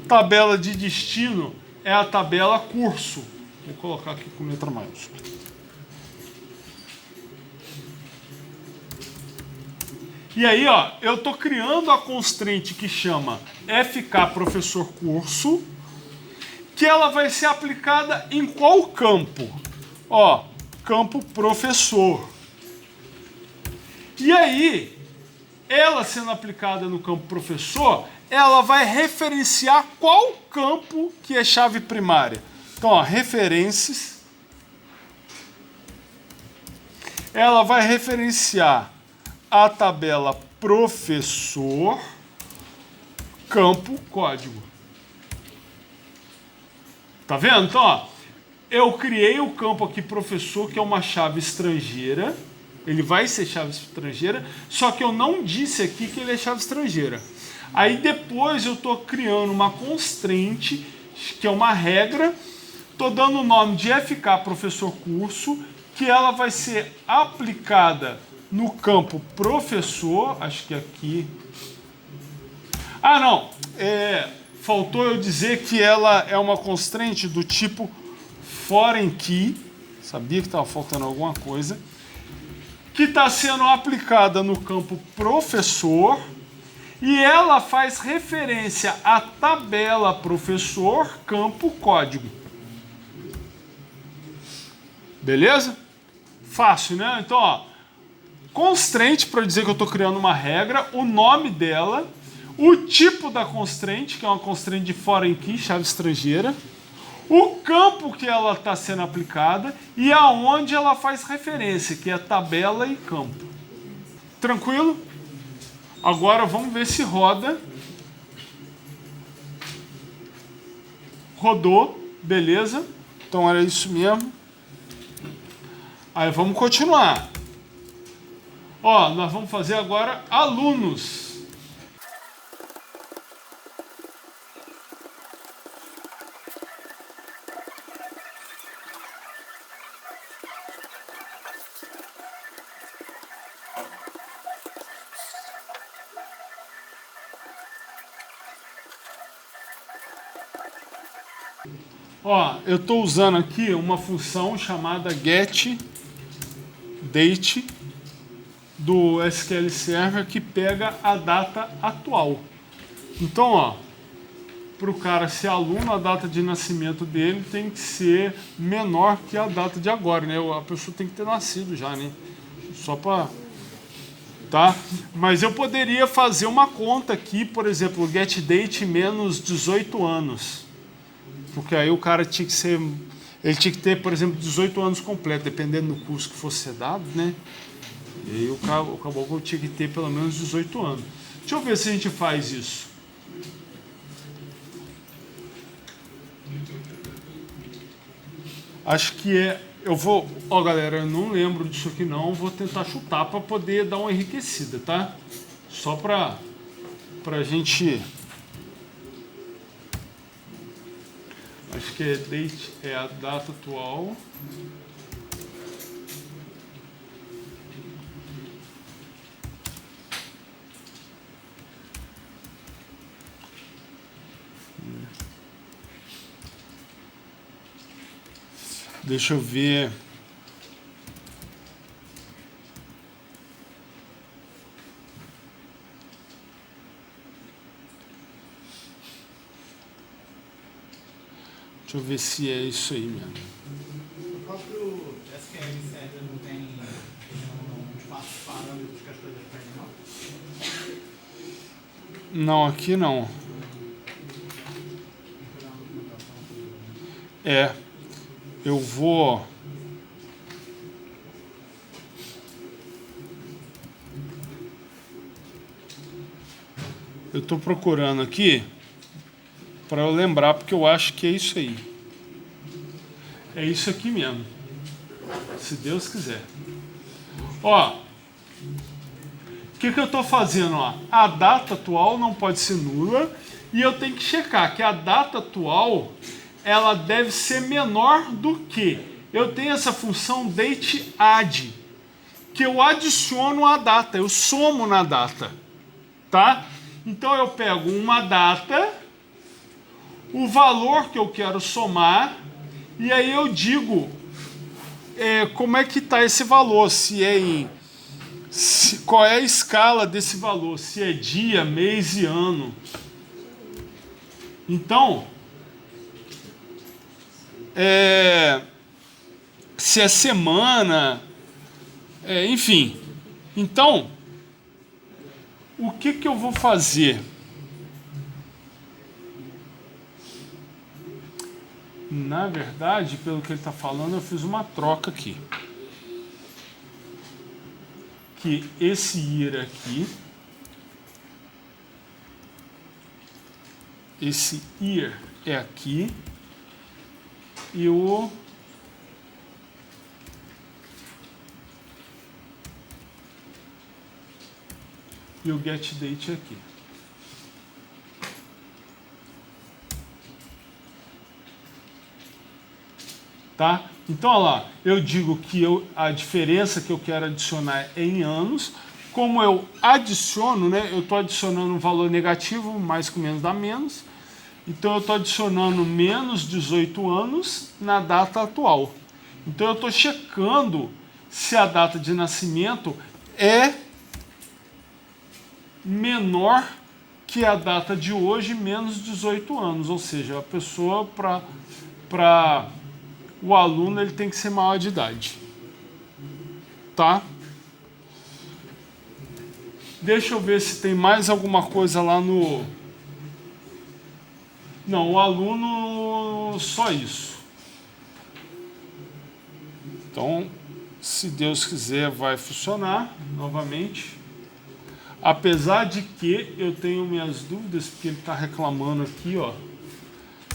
Tabela de destino é a tabela curso. Vou colocar aqui com letra maiúscula. E aí, ó, eu estou criando a constraint que chama FK professor curso, que ela vai ser aplicada em qual campo? Ó, campo professor. E aí, ela sendo aplicada no campo professor, ela vai referenciar qual campo que é chave primária. Então, ó, referências. Ela vai referenciar a tabela professor, campo código. Tá vendo? Então, ó, eu criei o campo aqui professor, que é uma chave estrangeira. Ele vai ser chave estrangeira, só que eu não disse aqui que ele é chave estrangeira. Aí depois eu estou criando uma constraint, que é uma regra, estou dando o nome de FK professor curso, que ela vai ser aplicada no campo professor, acho que aqui. Ah, não, faltou eu dizer que ela é uma constraint do tipo foreign key, sabia que estava faltando alguma coisa, que está sendo aplicada no campo professor, e ela faz referência à tabela professor, campo código. Beleza? Fácil, né? Então, ó, constraint para dizer que eu estou criando uma regra, o nome dela, o tipo da constraint, que é uma constraint de foreign key, chave estrangeira, o campo que ela está sendo aplicada e aonde ela faz referência, que é tabela e campo. Tranquilo? Agora vamos ver se roda. Rodou, beleza. Então era isso mesmo. Aí vamos continuar. Ó, nós vamos fazer agora alunos. Ó, eu estou usando aqui uma função chamada getDate do SQL Server que pega a data atual. Então, ó, para o cara ser aluno, a data de nascimento dele tem que ser menor que a data de agora, né? A pessoa tem que ter nascido já, né? Só para... Tá? Mas eu poderia fazer uma conta aqui, por exemplo, getDate menos 18 anos. Porque aí o cara tinha que ser... Ele tinha que ter, por exemplo, 18 anos completo, dependendo do curso que fosse ser dado, né? E aí o caboclo tinha que ter pelo menos 18 anos. Deixa eu ver se a gente faz isso. Acho que é... Eu vou... Ó, galera, eu não lembro disso aqui não. Vou tentar chutar para poder dar uma enriquecida, tá? Só pra gente... Acho que date é a data atual. Deixa eu ver. Deixa eu ver se é isso aí mesmo. O próprio SQL Server não tem espaço parâmetros que as coisas pedem, não? Não, aqui não. É. Eu vou... Eu estou procurando aqui para eu lembrar, porque eu acho que é isso aí. É isso aqui mesmo. Se Deus quiser. Ó, o que eu estou fazendo? Ó? A data atual não pode ser nula e eu tenho que checar que a data atual ela deve ser menor do que. Eu tenho essa função dateAdd, que eu adiciono a data, eu somo na data. Tá? Então eu pego uma data, o valor que eu quero somar, e aí eu digo como é que está esse valor, qual é a escala desse valor, se é dia, mês e ano. Então, se é semana, enfim. Então, o que eu vou fazer? Na verdade, pelo que ele está falando, eu fiz uma troca aqui. Que esse year aqui, esse year é aqui, e o getDate aqui. Tá? Então, olha lá, eu digo que a diferença que eu quero adicionar é em anos. Como eu adiciono, né, eu estou adicionando um valor negativo, mais com menos dá menos. Então eu estou adicionando menos 18 anos na data atual. Então eu estou checando se a data de nascimento é menor que a data de hoje menos 18 anos. Ou seja, a pessoa, para o aluno, ele tem que ser maior de idade. Tá? Deixa eu ver se tem mais alguma coisa lá no... Não, o aluno, só isso. Então, se Deus quiser, vai funcionar novamente. Apesar de que eu tenho minhas dúvidas, porque ele está reclamando aqui, ó.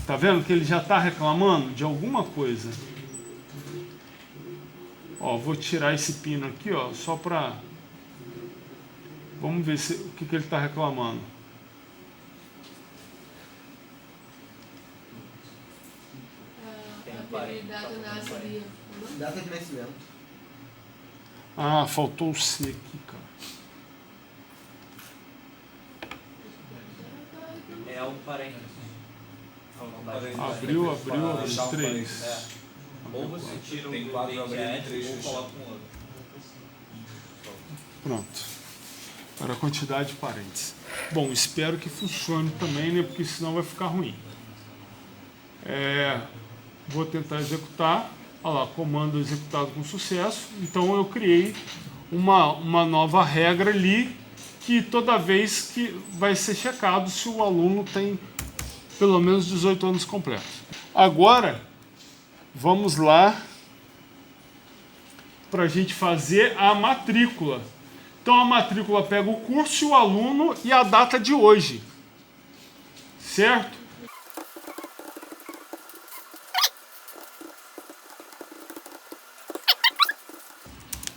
Tá vendo que ele já está reclamando de alguma coisa? Ó, vou tirar esse pino aqui, ó, só para... Vamos ver o que ele está reclamando. Data de nascimento. Ah, faltou o C aqui, cara. É o parente. Abriu os três. Ou você tira Tem o quatro dente abrindo, antes três ou fechando. coloca um outro. Pronto. Para a quantidade de parênteses. Bom, espero que funcione também, né? Porque senão vai ficar ruim. Vou tentar executar. Olha lá, comando executado com sucesso. Então eu criei uma nova regra ali, que toda vez que vai ser checado se o aluno tem pelo menos 18 anos completos. Agora, vamos lá para a gente fazer a matrícula. Então a matrícula pega o curso e o aluno e a data de hoje. Certo?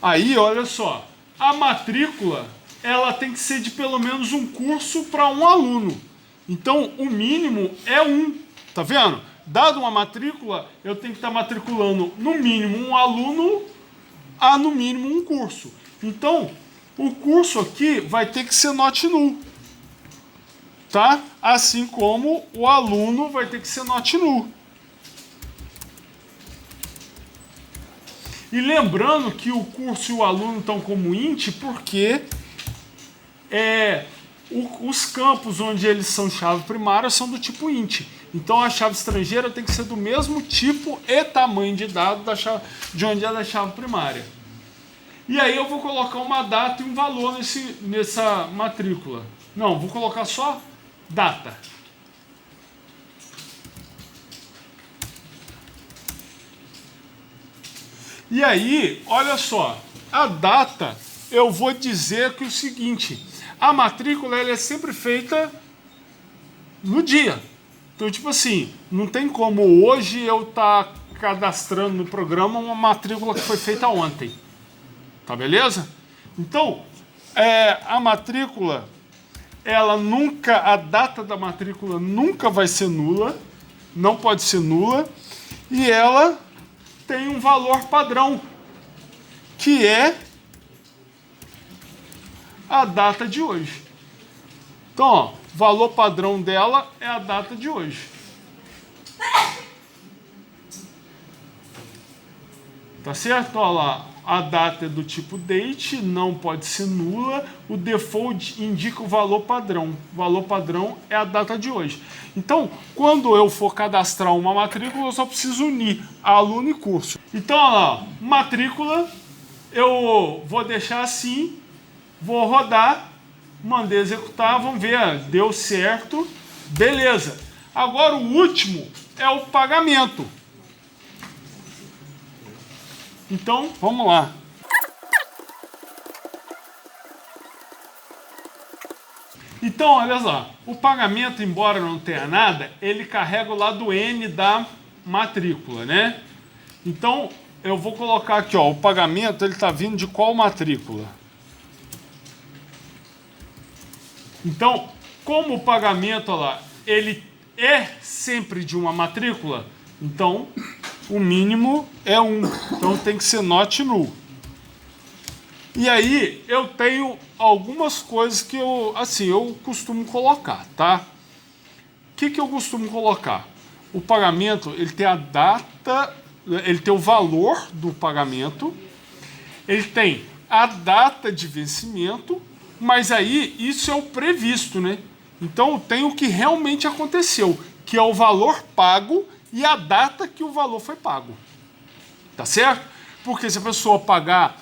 Aí, olha só, a matrícula, ela tem que ser de pelo menos um curso para um aluno. Então, o mínimo é 1, tá vendo? Dado uma matrícula, eu tenho que estar matriculando no mínimo um aluno a no mínimo um curso. Então, o curso aqui vai ter que ser not null, tá? Assim como o aluno vai ter que ser not null. E lembrando que o curso e o aluno estão como int porque os campos onde eles são chave primária são do tipo int. Então a chave estrangeira tem que ser do mesmo tipo e tamanho de dado de onde é da chave primária. E aí eu vou colocar uma data e um valor nessa matrícula. Não, vou colocar só data. E aí, olha só, a data, eu vou dizer que é o seguinte, a matrícula ela é sempre feita no dia. Então, tipo assim, não tem como hoje eu estar cadastrando no programa uma matrícula que foi feita ontem. Tá beleza? Então, a matrícula, a data da matrícula nunca vai ser nula, não pode ser nula, e ela tem um valor padrão, que é a data de hoje. Então, ó, valor padrão dela é a data de hoje. Tá certo? Olha lá, a data é do tipo date, não pode ser nula, o default indica o valor padrão. O valor padrão é a data de hoje. Então, quando eu for cadastrar uma matrícula, eu só preciso unir aluno e curso. Então, olha lá, matrícula, eu vou deixar assim, vou rodar, mandei executar, vamos ver, deu certo, beleza. Agora o último é o pagamento. Então, vamos lá. Então, olha só, o pagamento, embora não tenha nada, ele carrega o lado N da matrícula, né? Então, eu vou colocar aqui, ó, o pagamento, ele está vindo de qual matrícula? Então, como o pagamento, olha lá, ele é sempre de uma matrícula, então o mínimo é 1. Então tem que ser not null. E aí eu tenho algumas coisas que eu costumo colocar, tá? que eu costumo colocar? O pagamento, ele tem a data, ele tem o valor do pagamento, ele tem a data de vencimento, mas aí isso é o previsto, né? Então tem o que realmente aconteceu, que é o valor pago e a data que o valor foi pago. Tá certo? Porque se a pessoa pagar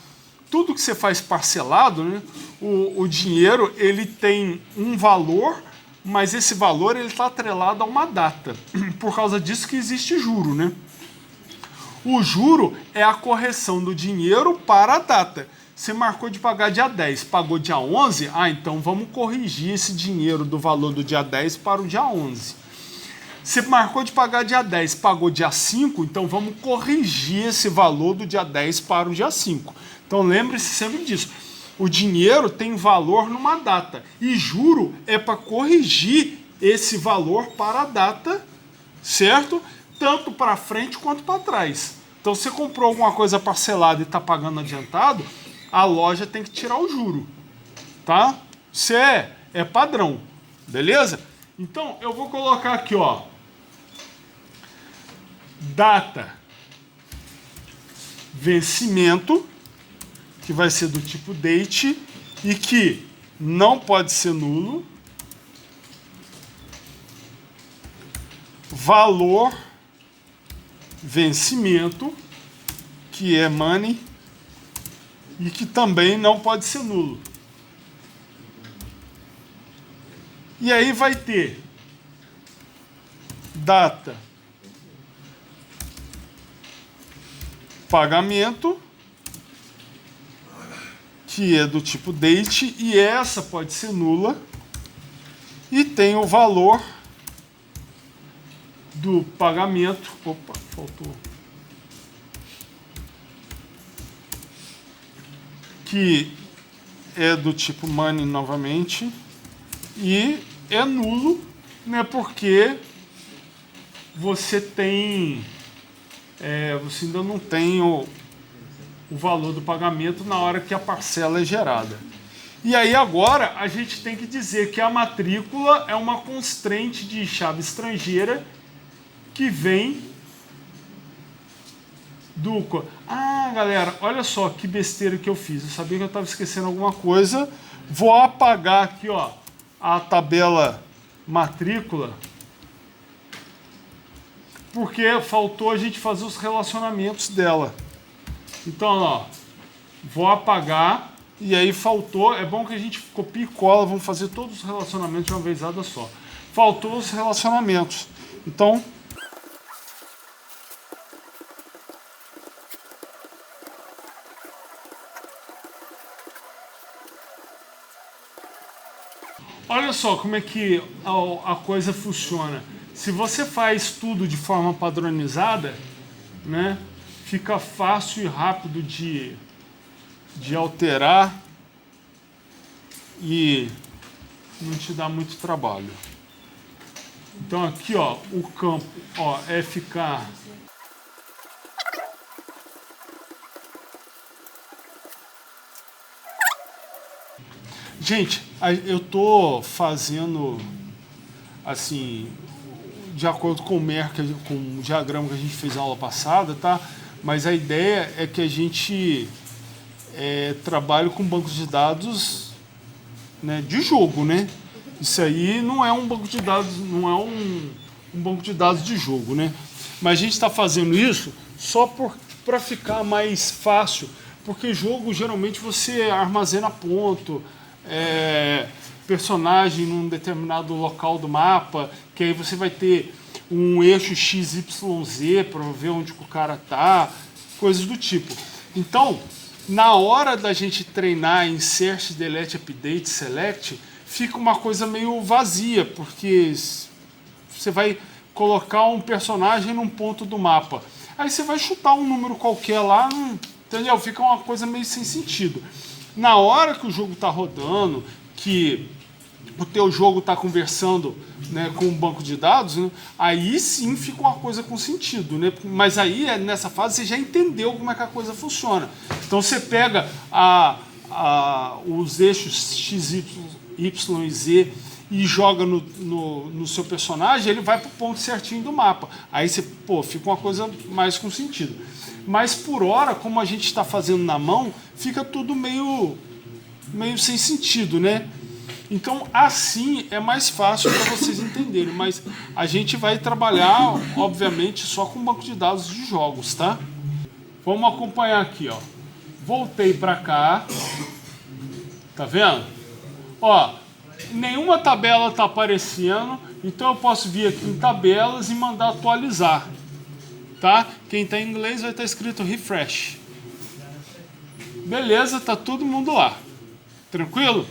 tudo que você faz parcelado, né, o dinheiro ele tem um valor, mas esse valor ele está atrelado a uma data. Por causa disso que existe juro, né? O juro é a correção do dinheiro para a data. Você marcou de pagar dia 10, pagou dia 11, então vamos corrigir esse dinheiro do valor do dia 10 para o dia 11. Você marcou de pagar dia 10, pagou dia 5, então vamos corrigir esse valor do dia 10 para o dia 5. Então lembre-se sempre disso. O dinheiro tem valor numa data e juro é para corrigir esse valor para a data, certo? Tanto para frente quanto para trás. Então, se você comprou alguma coisa parcelada e está pagando adiantado, a loja tem que tirar o juro, tá? Isso é padrão, beleza? Então, eu vou colocar aqui, ó, data, vencimento, que vai ser do tipo date e que não pode ser nulo, valor, vencimento, que é money, e que também não pode ser nulo. E aí vai ter data, pagamento, que é do tipo date, e essa pode ser nula, e tem o valor do pagamento. Opa, faltou. Que é do tipo money novamente, e é nulo, né, porque você tem, você ainda não tem o valor do pagamento na hora que a parcela é gerada. E aí agora a gente tem que dizer que a matrícula é uma constraint de chave estrangeira que vem do... Ah, galera, olha só que besteira que eu fiz. Eu sabia que eu estava esquecendo alguma coisa. Vou apagar aqui, ó, a tabela matrícula, porque faltou a gente fazer os relacionamentos dela. Então, ó, vou apagar, e aí faltou, é bom que a gente copie e cola, vamos fazer todos os relacionamentos de uma vezada só. Faltou os relacionamentos. Então, olha só como é que a coisa funciona. Se você faz tudo de forma padronizada, né, fica fácil e rápido de alterar e não te dá muito trabalho. Então aqui, ó, o campo, ó, é ficar... Gente, eu tô fazendo assim, de acordo com o diagrama que a gente fez na aula passada, tá? Mas a ideia é que a gente trabalhe com bancos de dados, né, de jogo, né? Isso aí não é um banco de dados, não é um banco de dados de jogo, né? Mas a gente está fazendo isso só para ficar mais fácil, porque jogo geralmente você armazena ponto, personagem num determinado local do mapa, que aí você vai ter um eixo XYZ para ver onde o cara tá, coisas do tipo. Então, na hora da gente treinar insert, delete, update, select, fica uma coisa meio vazia, porque você vai colocar um personagem num ponto do mapa. Aí você vai chutar um número qualquer lá, entendeu? Fica uma coisa meio sem sentido. Na hora que o jogo está rodando, que o teu jogo está conversando, né, com um banco de dados, né, aí sim fica uma coisa com sentido, né? Mas aí, nessa fase, você já entendeu como é que a coisa funciona. Então você pega os eixos X, Y e Z e joga no seu personagem, ele vai para o ponto certinho do mapa. Aí você, fica uma coisa mais com sentido. Mas por hora, como a gente está fazendo na mão, fica tudo meio sem sentido, né? Então assim é mais fácil para vocês entenderem, mas a gente vai trabalhar, obviamente, só com banco de dados de jogos, tá? Vamos acompanhar aqui, ó. Voltei para cá, tá vendo? Ó, nenhuma tabela está aparecendo, então eu posso vir aqui em tabelas e mandar atualizar, tá? Quem está em inglês vai estar escrito refresh. Beleza, tá todo mundo lá. Tranquilo?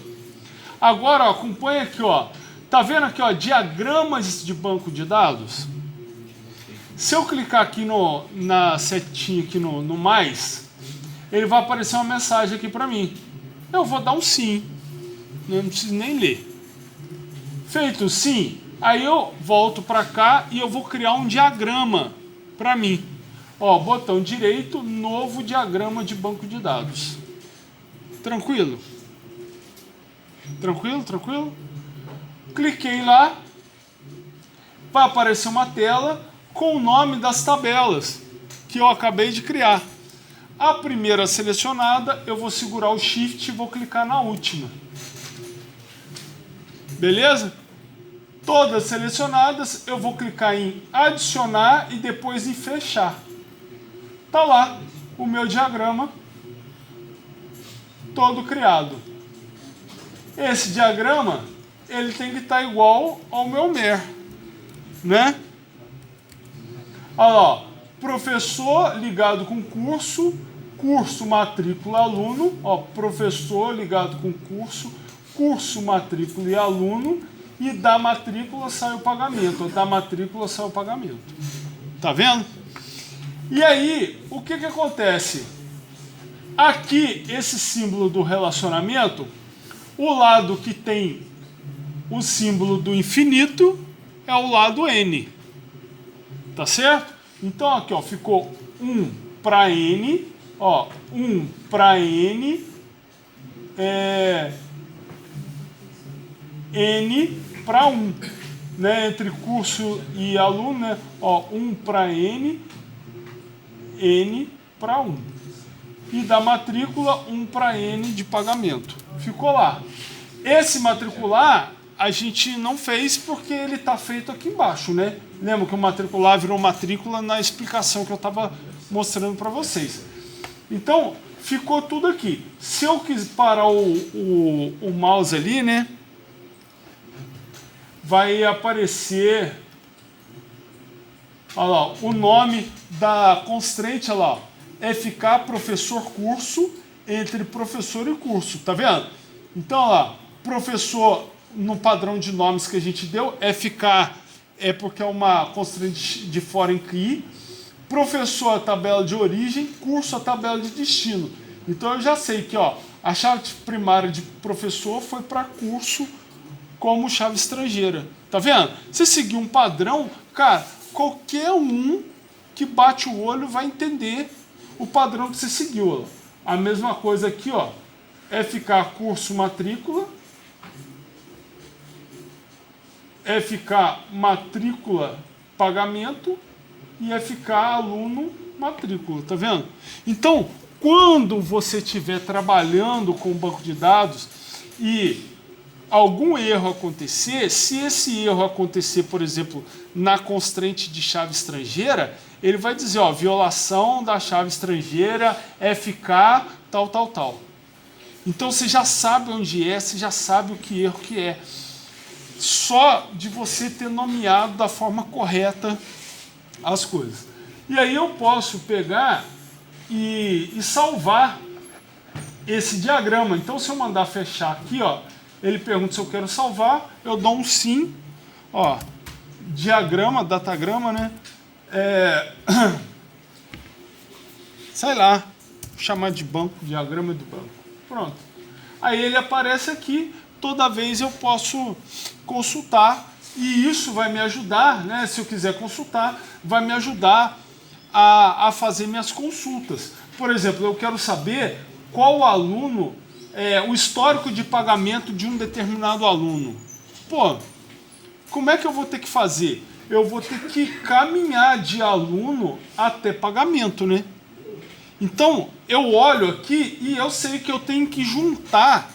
Agora, ó, acompanha aqui, ó. Tá vendo aqui, ó, diagramas de banco de dados? Se eu clicar aqui na setinha aqui no mais, ele vai aparecer uma mensagem aqui para mim. Eu vou dar um sim. Não preciso nem ler. Feito sim, aí eu volto para cá e eu vou criar um diagrama para mim. Ó, botão direito, novo diagrama de banco de dados. Tranquilo? Tranquilo, tranquilo? Cliquei lá, vai aparecer uma tela com o nome das tabelas que eu acabei de criar. A primeira selecionada, eu vou segurar o Shift e vou clicar na última. Beleza? Todas selecionadas, eu vou clicar em adicionar e depois em fechar. Tá lá o meu diagrama todo criado. Esse diagrama, ele tem que estar igual ao meu MER, né? Olha lá, ó, professor ligado com curso, curso, matrícula, aluno, ó, professor ligado com curso, curso, matrícula e aluno, e da matrícula sai o pagamento, ó, da matrícula sai o pagamento. Tá vendo? E aí, o que acontece? Aqui, esse símbolo do relacionamento, o lado que tem o símbolo do infinito é o lado N. Tá certo? Então aqui, ó, ficou 1 para N, ó, 1 para N, N para 1, né? Entre curso e aluno, né? Ó, 1 para N, N para 1. E da matrícula, 1 para N de pagamento. Ficou lá. Esse matricular a gente não fez porque ele está feito aqui embaixo, né? Lembra que o matricular virou matrícula na explicação que eu estava mostrando para vocês. Então, ficou tudo aqui. Se eu quiser parar o mouse ali, né? Vai aparecer, olha lá, o nome da constraint, olha lá, FK professor curso entre professor e curso, tá vendo? Então, olha lá, professor no padrão de nomes que a gente deu, FK é porque é uma constraint de foreign key, professor a tabela de origem, curso a tabela de destino. Então eu já sei que, ó, a chave primária de professor foi para curso como chave estrangeira. Tá vendo? Se seguir um padrão, cara, qualquer um que bate o olho vai entender o padrão que você seguiu. Ó. A mesma coisa aqui, ó, FK curso matrícula, FK matrícula pagamento e FK aluno matrícula, tá vendo? Então, quando você estiver trabalhando com o banco de dados e algum erro acontecer, se esse erro acontecer, por exemplo, na constraint de chave estrangeira, ele vai dizer, ó, violação da chave estrangeira, FK, tal, tal, tal. Então você já sabe onde é, você já sabe o que erro que é. Só de você ter nomeado da forma correta as coisas. E aí eu posso pegar e salvar esse diagrama. Então se eu mandar fechar aqui, ó, ele pergunta se eu quero salvar, eu dou um sim, ó, diagrama, datagrama, né? Sei lá, vou chamar de banco, diagrama do banco. Pronto. Aí ele aparece aqui, toda vez eu posso consultar e isso vai me ajudar, né? Se eu quiser consultar, vai me ajudar a fazer minhas consultas. Por exemplo, eu quero saber qual aluno, o histórico de pagamento de um determinado aluno. pô, como é que eu vou ter que fazer? Eu vou ter que caminhar de aluno até pagamento, né? Então, eu olho aqui e eu sei que eu tenho que juntar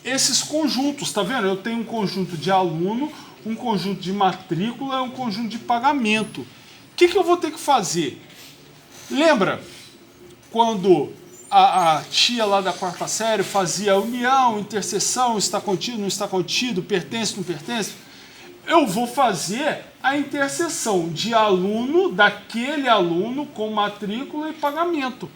esses conjuntos, tá vendo? Eu tenho um conjunto de aluno, um conjunto de matrícula e um conjunto de pagamento. O que eu vou ter que fazer? Lembra quando a tia lá da quarta série fazia união, interseção, está contido, não está contido, pertence, não pertence? Eu vou fazer a interseção de aluno, daquele aluno com matrícula e pagamento.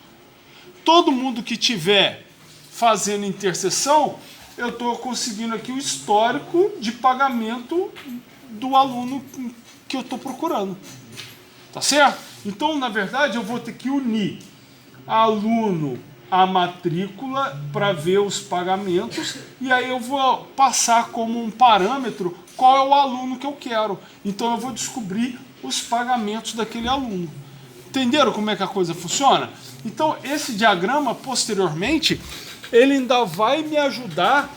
Todo mundo que tiver fazendo interseção, eu estou conseguindo aqui o histórico de pagamento do aluno que eu estou procurando. Tá certo? Então, na verdade, eu vou ter que unir aluno a matrícula para ver os pagamentos e aí eu vou passar como um parâmetro qual é o aluno que eu quero. Então, eu vou descobrir os pagamentos daquele aluno. Entenderam como é que a coisa funciona? Então, esse diagrama, posteriormente, ele ainda vai me ajudar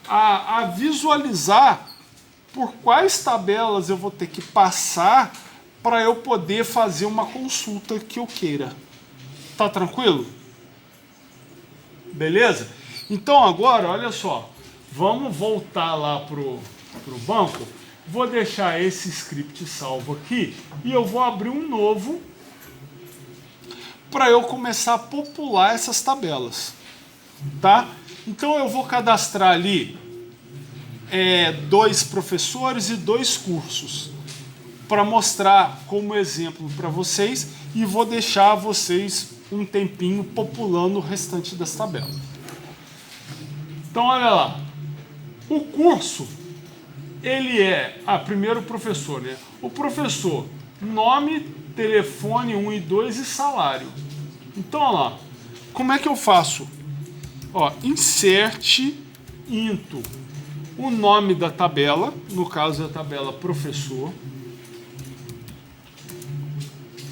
a visualizar por quais tabelas eu vou ter que passar para eu poder fazer uma consulta que eu queira. Tá tranquilo? Beleza? Então agora, olha só, vamos voltar lá pro banco. Vou deixar esse script salvo aqui e eu vou abrir um novo para eu começar a popular essas tabelas. Tá? Então eu vou cadastrar ali 2 professores e 2 cursos para mostrar como exemplo para vocês e vou deixar vocês um tempinho populando o restante das tabelas. Então olha lá, o curso ele é primeiro o professor, né? O professor, nome, telefone 1 e 2 e salário. Então olha lá, como é que eu faço? Ó, insert into o nome da tabela, no caso a tabela professor,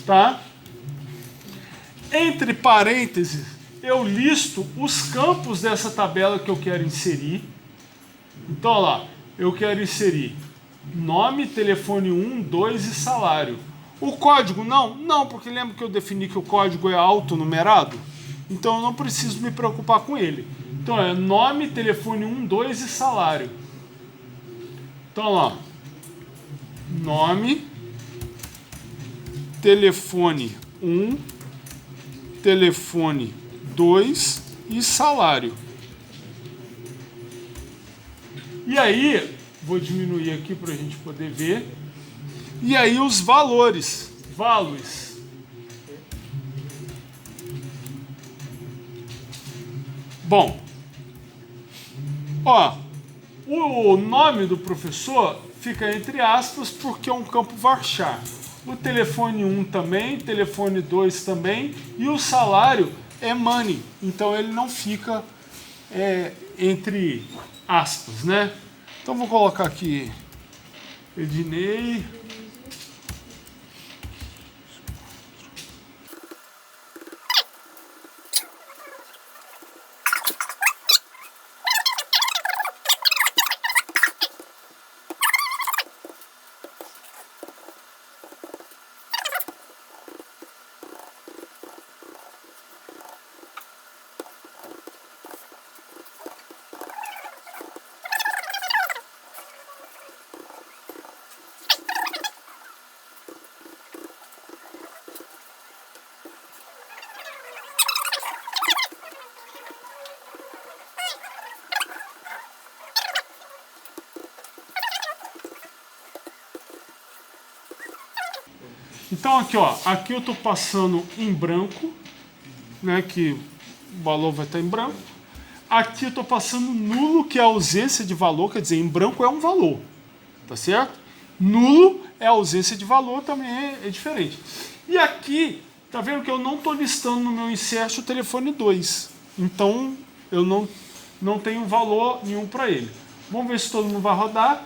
tá? Entre parênteses, eu listo os campos dessa tabela que eu quero inserir. Então, ó lá, eu quero inserir nome, telefone 1, 2 e salário. O código não? Não, porque lembra que eu defini que o código é autonumerado? Então eu não preciso me preocupar com ele. Então é nome, telefone 1, 2 e salário. Então lá, nome, telefone 1, telefone 2 e salário. E aí, vou diminuir aqui para a gente poder ver. E aí os valores. Bom, ó, o nome do professor fica entre aspas porque é um campo varchar. O telefone 1 também, telefone 2 também e o salário é money, então ele não fica entre aspas, né? Então vou colocar aqui Ednei. Então aqui, ó, aqui eu estou passando em branco, né, que o valor vai estar em branco. Aqui eu estou passando nulo, que é a ausência de valor, quer dizer, em branco é um valor, tá certo? Nulo é a ausência de valor, também é diferente. E aqui, tá vendo que eu não estou listando no meu insert o telefone 2, então eu não tenho valor nenhum para ele. Vamos ver se todo mundo vai rodar.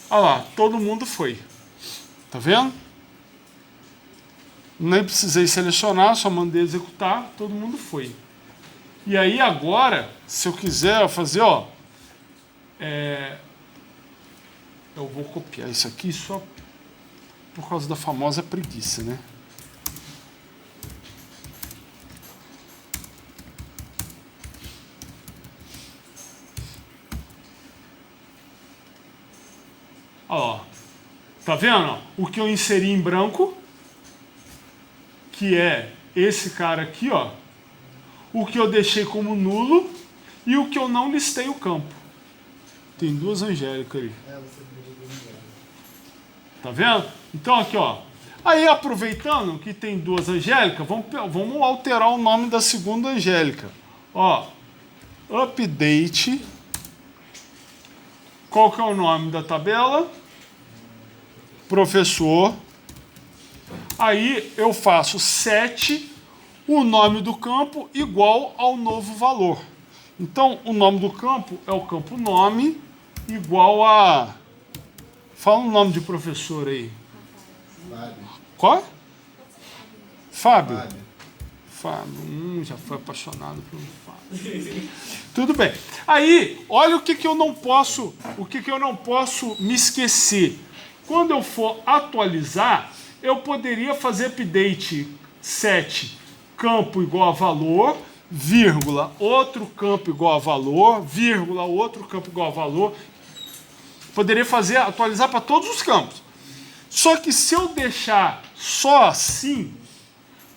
Olha lá, todo mundo foi. Tá vendo? Nem precisei selecionar, só mandei executar, todo mundo foi. E aí agora, se eu quiser fazer, ó, Eu vou copiar isso aqui só por causa da famosa preguiça, né? Ó, tá vendo? O que eu inseri em branco, que é esse cara aqui, ó. O que eu deixei como nulo e o que eu não listei o campo. Tem duas Angélicas aí. Tá vendo? Então aqui, ó. Aí aproveitando que tem duas Angélicas, vamos alterar o nome da segunda Angélica. Ó, update. Qual que é o nome da tabela? Professor. Aí eu faço set, o nome do campo igual ao novo valor. Então, o nome do campo é o campo nome igual a... Fala um nome de professor aí. Fábio. Qual? Fábio. Fábio. Fábio. Já foi apaixonado por um Fábio. Tudo bem. Aí, olha o que eu não posso, eu não posso me esquecer. Quando eu for atualizar, eu poderia fazer update set campo igual a valor, vírgula, outro campo igual a valor, vírgula, outro campo igual a valor. Poderia atualizar para todos os campos. Só que se eu deixar só assim,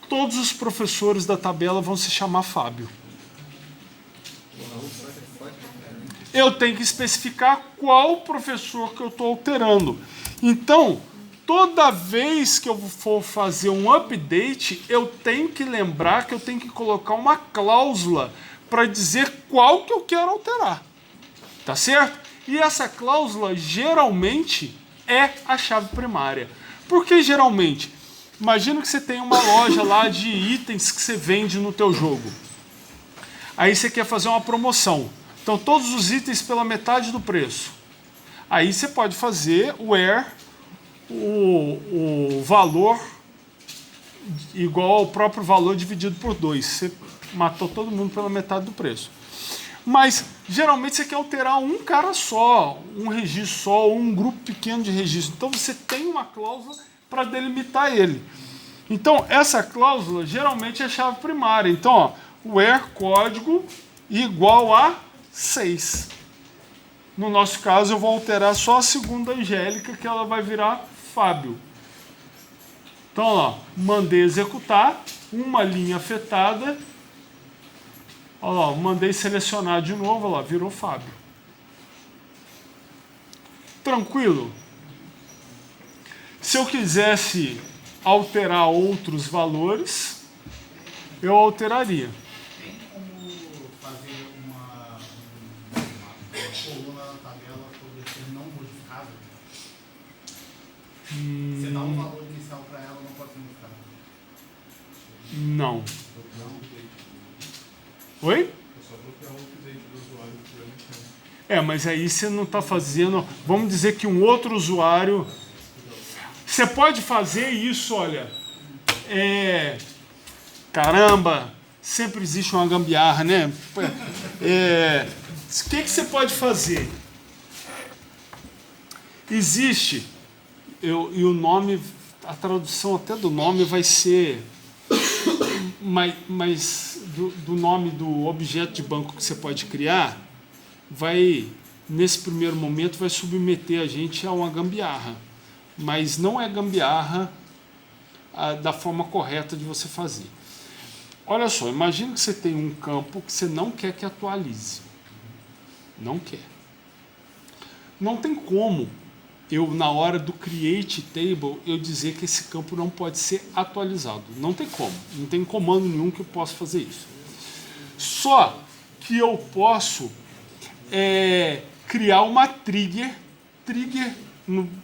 todos os professores da tabela vão se chamar Fábio. Eu tenho que especificar qual professor que eu estou alterando. Então, toda vez que eu for fazer um update, eu tenho que lembrar que eu tenho que colocar uma cláusula para dizer qual que eu quero alterar. Tá certo? E essa cláusula geralmente é a chave primária. Por que geralmente? Imagina que você tem uma loja lá de itens que você vende no teu jogo. Aí você quer fazer uma promoção. Então todos os itens pela metade do preço. Aí você pode fazer where o valor igual ao próprio valor dividido por 2. Você matou todo mundo pela metade do preço. Mas geralmente você quer alterar um cara só, um registro só, ou um grupo pequeno de registros. Então você tem uma cláusula para delimitar ele. Então essa cláusula geralmente é a chave primária. Então, ó, where código igual a 6. No nosso caso, eu vou alterar só a segunda Angélica, que ela vai virar Fábio. Então, ó, mandei executar, uma linha afetada. Olha lá, mandei selecionar de novo, olha lá, virou Fábio. Tranquilo? Se eu quisesse alterar outros valores, eu alteraria. Tem como fazer uma coluna na tabela poder ser não modificável? Você dá um valor inicial para ela, não pode ser modificável. Não. Oi? Mas aí você não está fazendo... Vamos dizer que um outro usuário... Você pode fazer isso, olha... Caramba, sempre existe uma gambiarra, né? O que você pode fazer? Existe... E o nome... A tradução até do nome vai ser... Mas do nome do objeto de banco que você pode criar, nesse primeiro momento, vai submeter a gente a uma gambiarra. Mas não é gambiarra da forma correta de você fazer. Olha só, imagina que você tem um campo que você não quer que atualize. Não quer. Não tem como eu, na hora do create table, eu dizer que esse campo não pode ser atualizado. Não tem como. Não tem comando nenhum que eu possa fazer isso. Só que eu posso criar uma trigger. Trigger,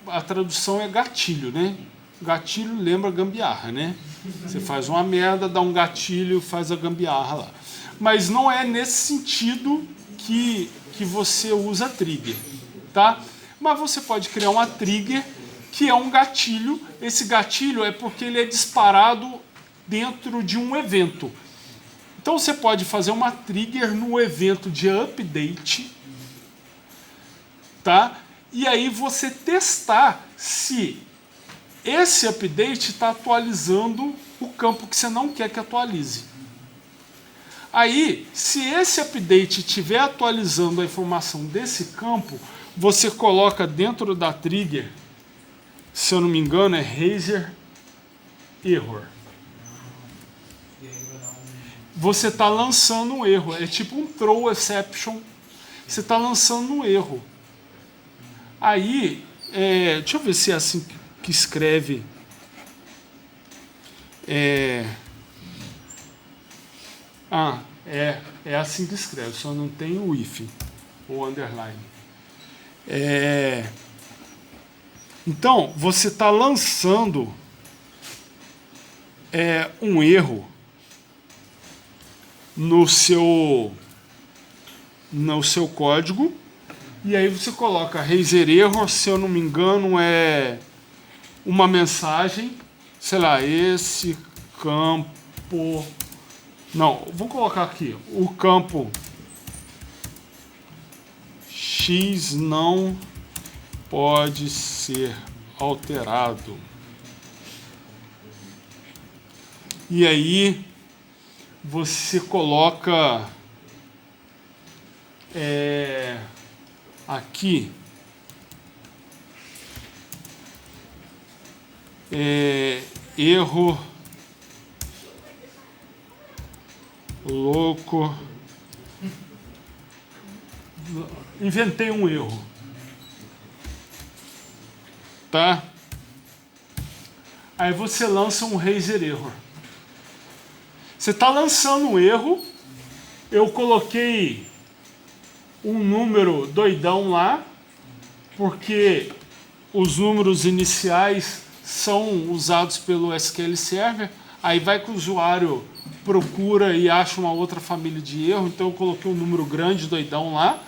a tradução é gatilho, né? Gatilho lembra gambiarra, né? Você faz uma merda, dá um gatilho, faz a gambiarra lá. Mas não é nesse sentido que você usa trigger, tá? Mas você pode criar uma trigger que é um gatilho. Esse gatilho é porque ele é disparado dentro de um evento. Então você pode fazer uma trigger no evento de update tá? E aí você testar se esse update está atualizando o campo que você não quer que atualize. Aí, se esse update estiver atualizando a informação desse campo, você coloca dentro da trigger, se eu não me engano, é Razer Error. E aí vai dar Você está lançando um erro. É tipo um throw exception. Você está lançando um erro. Aí, deixa eu ver se é assim que escreve. É assim que escreve, só não tem o if ou underline. Então, você está lançando um erro no seu código, e aí você coloca Razer Error, se eu não me engano, é uma mensagem, sei lá, esse campo... Não, vou colocar aqui, o campo X não pode ser alterado. E aí você coloca aqui erro louco. Inventei um erro. Tá? Aí você lança um Razer Error. Você está lançando um erro. Eu coloquei um número doidão lá, porque os números iniciais são usados pelo SQL Server. Aí vai que o usuário procura e acha uma outra família de erro. Então eu coloquei um número grande, doidão lá.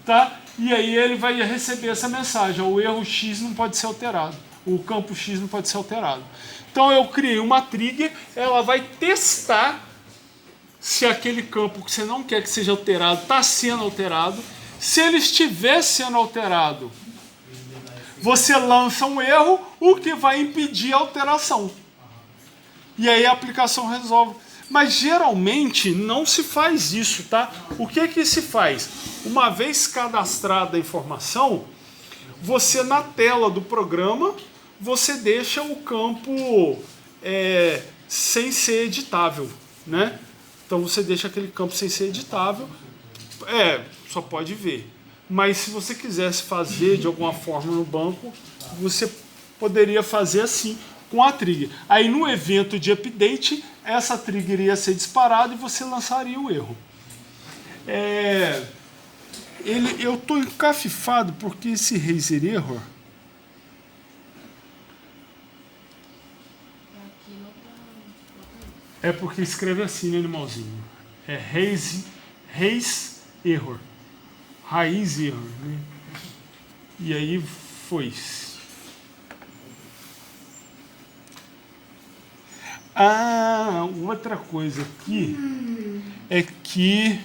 Tá? E aí ele vai receber essa mensagem: o erro X não pode ser alterado, o campo X não pode ser alterado. Então eu criei uma trigger, ela vai testar se aquele campo que você não quer que seja alterado está sendo alterado. Se ele estiver sendo alterado, você lança um erro, o que vai impedir a alteração. E aí a aplicação resolve. Mas geralmente não se faz isso, tá? O que se faz? Uma vez cadastrada a informação, você na tela do programa, você deixa o campo sem ser editável, né? Então você deixa aquele campo sem ser editável, só pode ver. Mas se você quisesse fazer de alguma forma no banco, você poderia fazer assim, com a trigger. Aí no evento de update, essa trigger ia ser disparada e você lançaria o erro. Eu estou encafifado porque esse Razer Error... É porque escreve assim, né, animalzinho? É Razer Error. Raiz Error, né? E aí foi. Outra coisa aqui é que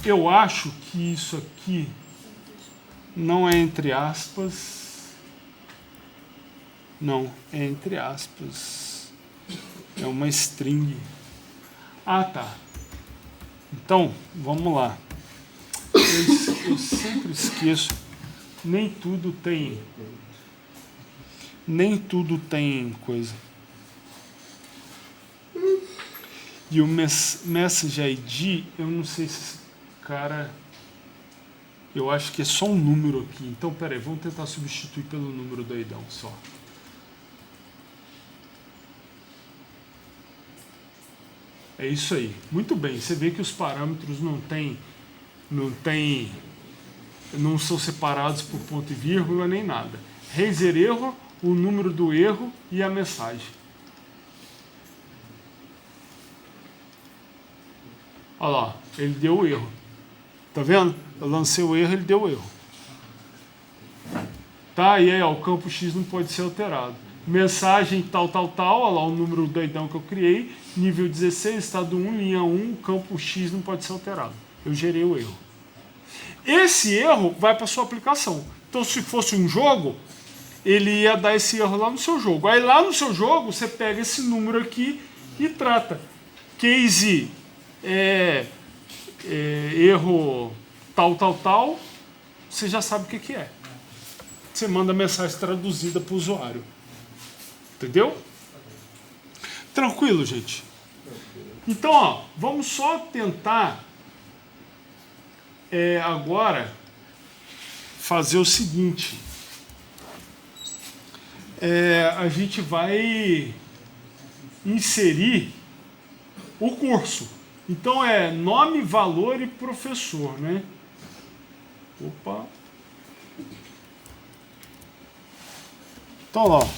eu acho que isso aqui não é entre aspas. Não, é entre aspas. É uma string. Tá. Então, vamos lá. Eu sempre esqueço. Nem tudo tem coisa. E o Message ID, eu não sei se esse cara... Eu acho que é só um número aqui. Então, peraí, vamos tentar substituir pelo número doidão só. É isso aí. Muito bem. Você vê que os parâmetros não são separados por ponto e vírgula nem nada. Razer Error, o número do erro e a mensagem. Olha lá, ele deu o erro. Tá vendo? Eu lancei o erro, ele deu o erro. Tá? E aí, o campo X não pode ser alterado. Mensagem tal, olha lá o número doidão que eu criei, nível 16, estado 1, linha 1, campo X não pode ser alterado. Eu gerei o erro. Esse erro vai para sua aplicação. Então, se fosse um jogo, ele ia dar esse erro lá no seu jogo. Aí lá no seu jogo, você pega esse número aqui e trata. Case erro tal, tal, tal, você já sabe o que é. Você manda a mensagem traduzida para o usuário. Entendeu? Tranquilo, gente? Então, ó, vamos só tentar agora fazer o seguinte. A gente vai inserir o curso. Então é nome, valor e professor, né? Opa. Então lá.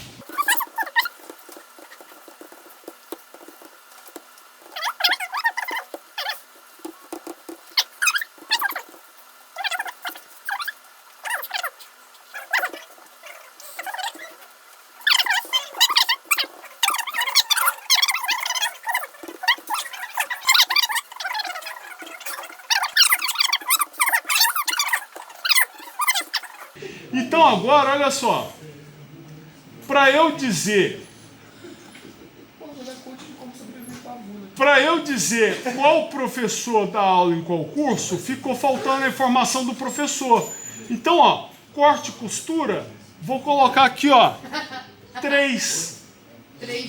Então agora, olha só. Para eu dizer qual professor dá aula em qual curso, ficou faltando a informação do professor. Então, ó, corte e costura, vou colocar aqui, ó, 3.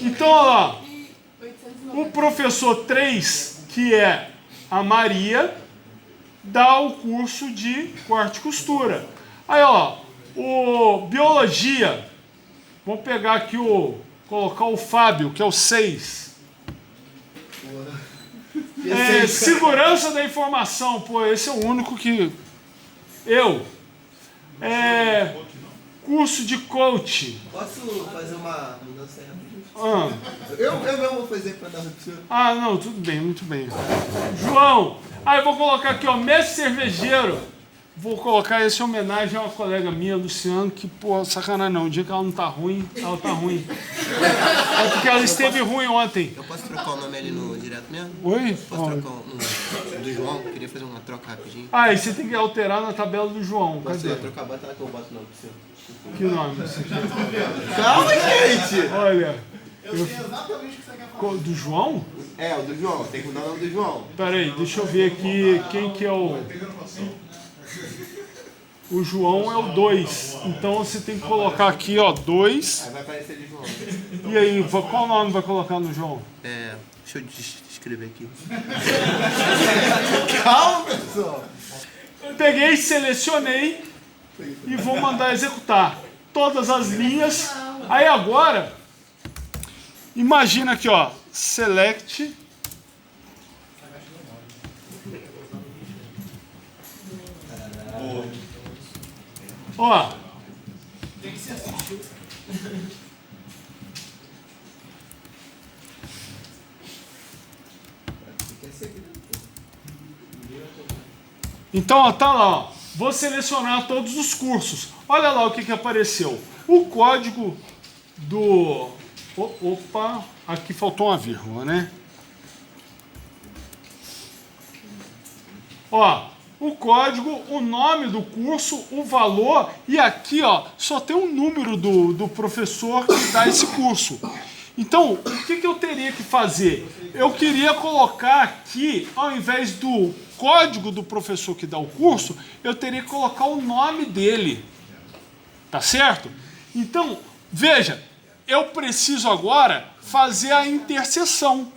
Então, ó lá, o professor 3, que é a Maria, dá o curso de corte e costura. Aí, ó, o biologia, vamos pegar aqui colocar o Fábio, que é o 6. Segurança da informação, pô, esse é o único que... curso de coach. Posso fazer uma mudança aí rapidinho? Eu mesmo vou fazer para dar opção. Não, tudo bem, muito bem. João, eu vou colocar aqui, ó, mestre cervejeiro. Vou colocar esse em homenagem a uma colega minha, Luciano, que, pô, sacanagem não, o dia que ela não tá ruim, ela tá ruim. É porque ela esteve ruim ontem. Eu posso trocar o nome ali no direto mesmo? Oi? Posso trocar um do João? Queria fazer uma troca rapidinho. E você tem que alterar na tabela do João, cadê? Posso trocar, bota lá que eu boto o nome pro seu. Que nome? Calma, gente! Olha, Eu sei exatamente o que você quer falar. do João? O do João, tem que mudar o nome do João. Peraí, deixa eu ver aqui quem que é o... O João é o 2. Então você tem que colocar aqui, ó, 2. Aí vai aparecer de João. E aí, qual nome vai colocar no João? Deixa eu escrever aqui. Calma, pessoal! Peguei, selecionei e vou mandar executar todas as linhas. Aí agora, imagina aqui, ó, select. Ó. Tem que ser assistiu. Então, ó, tá lá, ó. Vou selecionar todos os cursos. Olha lá o que apareceu. O código do... Opa, aqui faltou uma vírgula, né? Ó, o código, o nome do curso, o valor, e aqui, ó, só tem um número do professor que dá esse curso. Então, o que eu teria que fazer? Eu queria colocar aqui, ao invés do código do professor que dá o curso, eu teria que colocar o nome dele. Tá certo? Então, veja, eu preciso agora fazer a interseção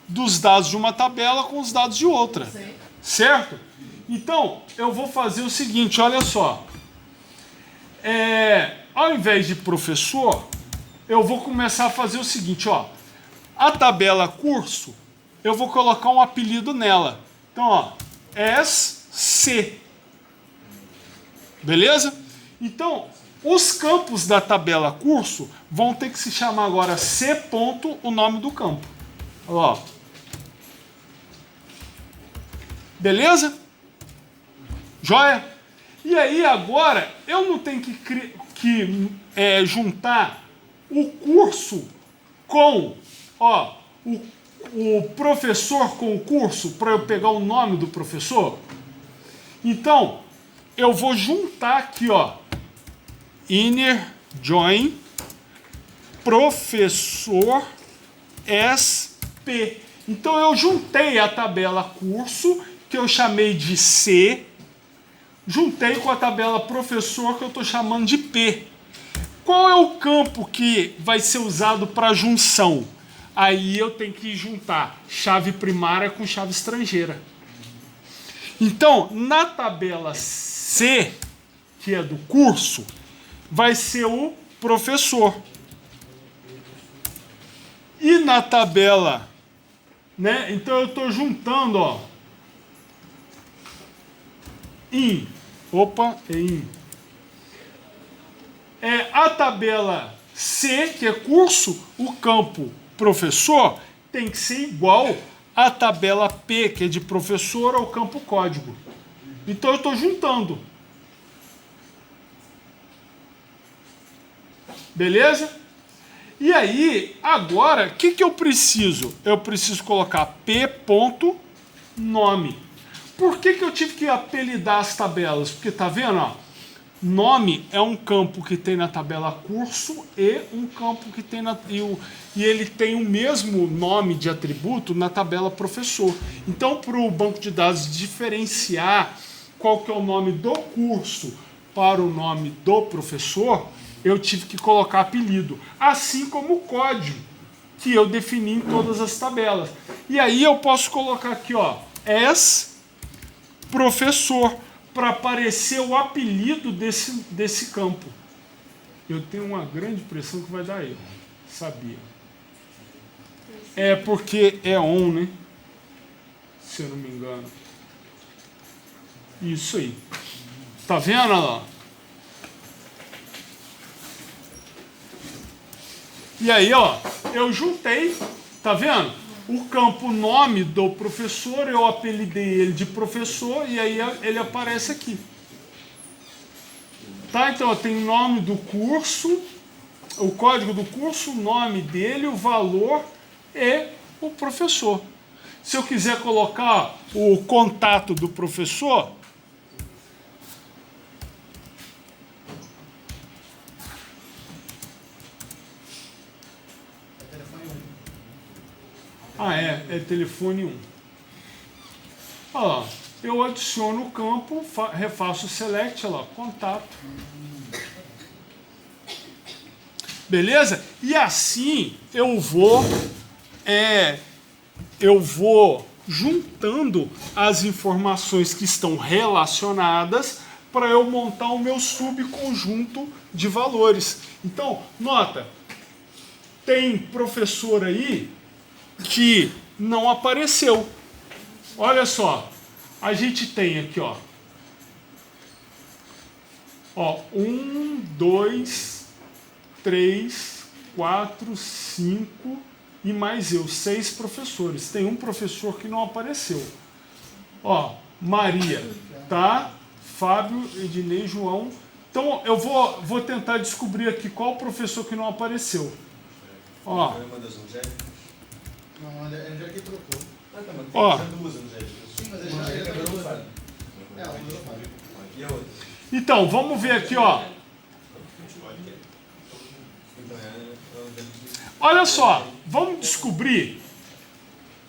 dos dados de uma tabela com os dados de outra. Certo? Então, eu vou fazer o seguinte, olha só. Ao invés de professor, eu vou começar a fazer o seguinte, ó. A tabela curso, eu vou colocar um apelido nela. Então, ó, SC. Beleza? Então, os campos da tabela curso vão ter que se chamar agora C. Ponto, o nome do campo. Ó. Beleza? Joia? E aí agora eu não tenho que juntar o curso com, ó, o professor com o curso para eu pegar o nome do professor. Então, eu vou juntar aqui, ó, inner join professor SP. Então, eu juntei a tabela curso, que eu chamei de C, juntei com a tabela professor, que eu estou chamando de P. Qual é o campo que vai ser usado para junção? Aí eu tenho que juntar chave primária com chave estrangeira. Então, na tabela C, que é do curso, vai ser o professor. E na tabela, né? Então eu estou juntando, ó, in. Opa, é in. A tabela C, que é curso, o campo professor, tem que ser igual à tabela P, que é de professor, ao campo código. Então eu estou juntando. Beleza? E aí, agora, o que eu preciso? Eu preciso colocar p.nome. Por que eu tive que apelidar as tabelas? Porque tá vendo, ó? Nome é um campo que tem na tabela curso e um campo que tem e ele tem o mesmo nome de atributo na tabela professor. Então, para o banco de dados diferenciar qual que é o nome do curso para o nome do professor, eu tive que colocar apelido, assim como o código que eu defini em todas as tabelas. E aí eu posso colocar aqui, ó, as professor, para aparecer o apelido desse campo. Eu tenho uma grande impressão que vai dar erro. Sabia. É porque é on, né? Se eu não me engano. Isso aí. Tá vendo, lá? E aí, ó, eu juntei, tá vendo? O campo nome do professor, eu apelidei ele de professor e aí ele aparece aqui. Tá? Então, eu tenho o nome do curso, o código do curso, o nome dele, o valor e o professor. Se eu quiser colocar o contato do professor, é telefone 1. Olha lá, eu adiciono o campo, refaço o select, olha lá, contato. Beleza? E assim eu vou juntando as informações que estão relacionadas para eu montar o meu subconjunto de valores. Então, nota, tem professor aí que não apareceu. Olha só, a gente tem aqui, ó, 1, 2, 3, 4, 5 e mais eu, 6 professores. Tem um professor que não apareceu. Ó, Maria, tá? Fábio, Ednei, João. Então eu vou tentar descobrir aqui qual o professor que não apareceu. Ó. Não, a Angélica trocou. Ó. Sim, mas a Angélica quebrou o Fábio. É, o Fábio. E a outra? Então, vamos ver aqui, ó. Olha só, vamos descobrir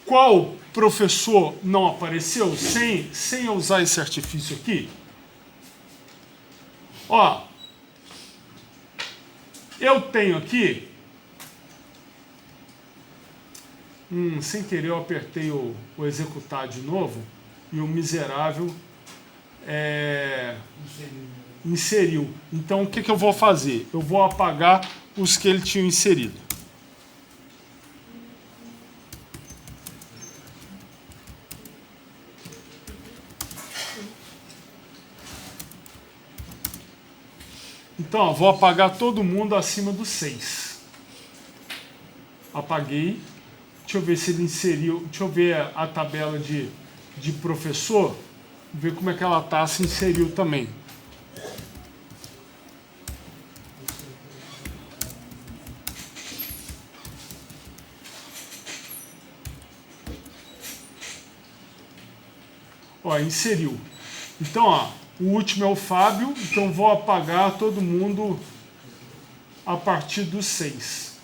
qual professor não apareceu sem eu usar esse artifício aqui. Ó, eu tenho aqui, sem querer eu apertei o executar de novo e o miserável inseriu. Então o que eu vou fazer? Eu vou apagar os que ele tinha inserido. Então, vou apagar todo mundo acima do 6. Apaguei. Deixa eu ver se ele inseriu. Deixa eu ver a tabela de professor. Ver como é que ela está, se inseriu também. Ó, inseriu. Então, ó, o último é o Fábio, então vou apagar todo mundo a partir do 6.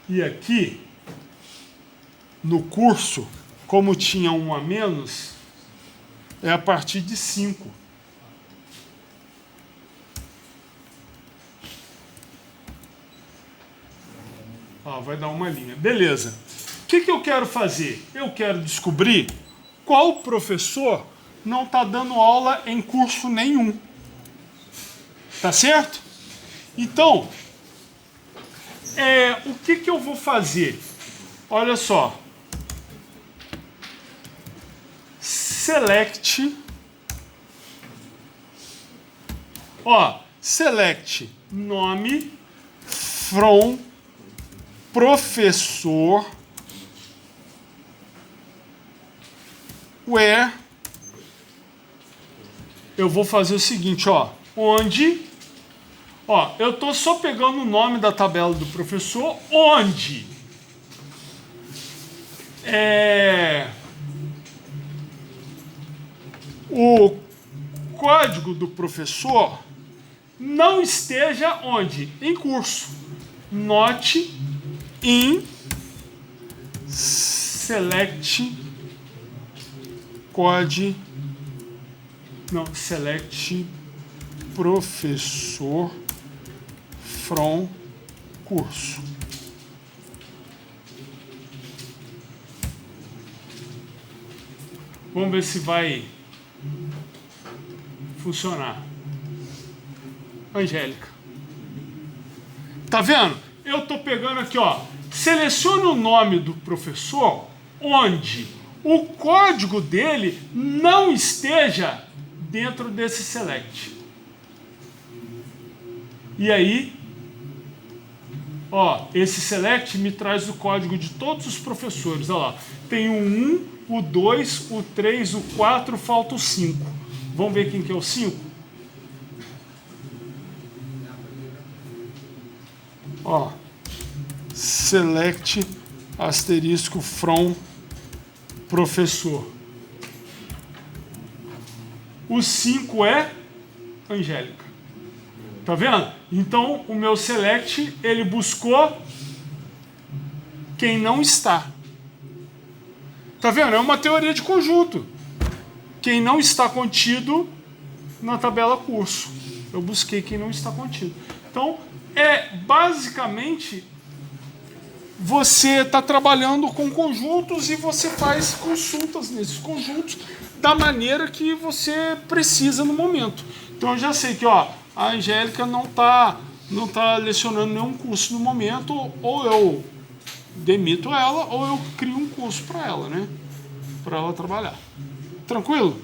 E aqui, no curso, como tinha um a menos, é a partir de 5. Ó, vai dar uma linha. Beleza. O que eu quero fazer? Eu quero descobrir qual professor não está dando aula em curso nenhum. Tá certo? Então, o que eu vou fazer? Olha só. Select. Ó, select nome from professor where eu vou fazer o seguinte, ó, onde, ó, eu tô só pegando o nome da tabela do professor, onde o código do professor não esteja onde? Em curso. Not in select code, não, select professor from curso. Vamos ver se vai funcionar. Angélica. Tá vendo? Eu tô pegando aqui, ó. Selecione o nome do professor onde o código dele não esteja dentro desse select. E aí, ó, esse select me traz o código de todos os professores. Olha lá, tem o 1, o 2, o 3, o 4, falta o 5. Vamos ver quem que é o 5? Ó, select asterisco from professor. O 5 é Angélica. Tá vendo? Então, o meu select, ele buscou quem não está. Tá vendo? É uma teoria de conjunto. Quem não está contido na tabela curso. Eu busquei quem não está contido. Então, basicamente, você está trabalhando com conjuntos e você faz consultas nesses conjuntos da maneira que você precisa no momento. Então, eu já sei que, ó, a Angélica não tá lecionando nenhum curso no momento, ou eu demito ela, ou eu crio um curso para ela, né? Para ela trabalhar. Tranquilo?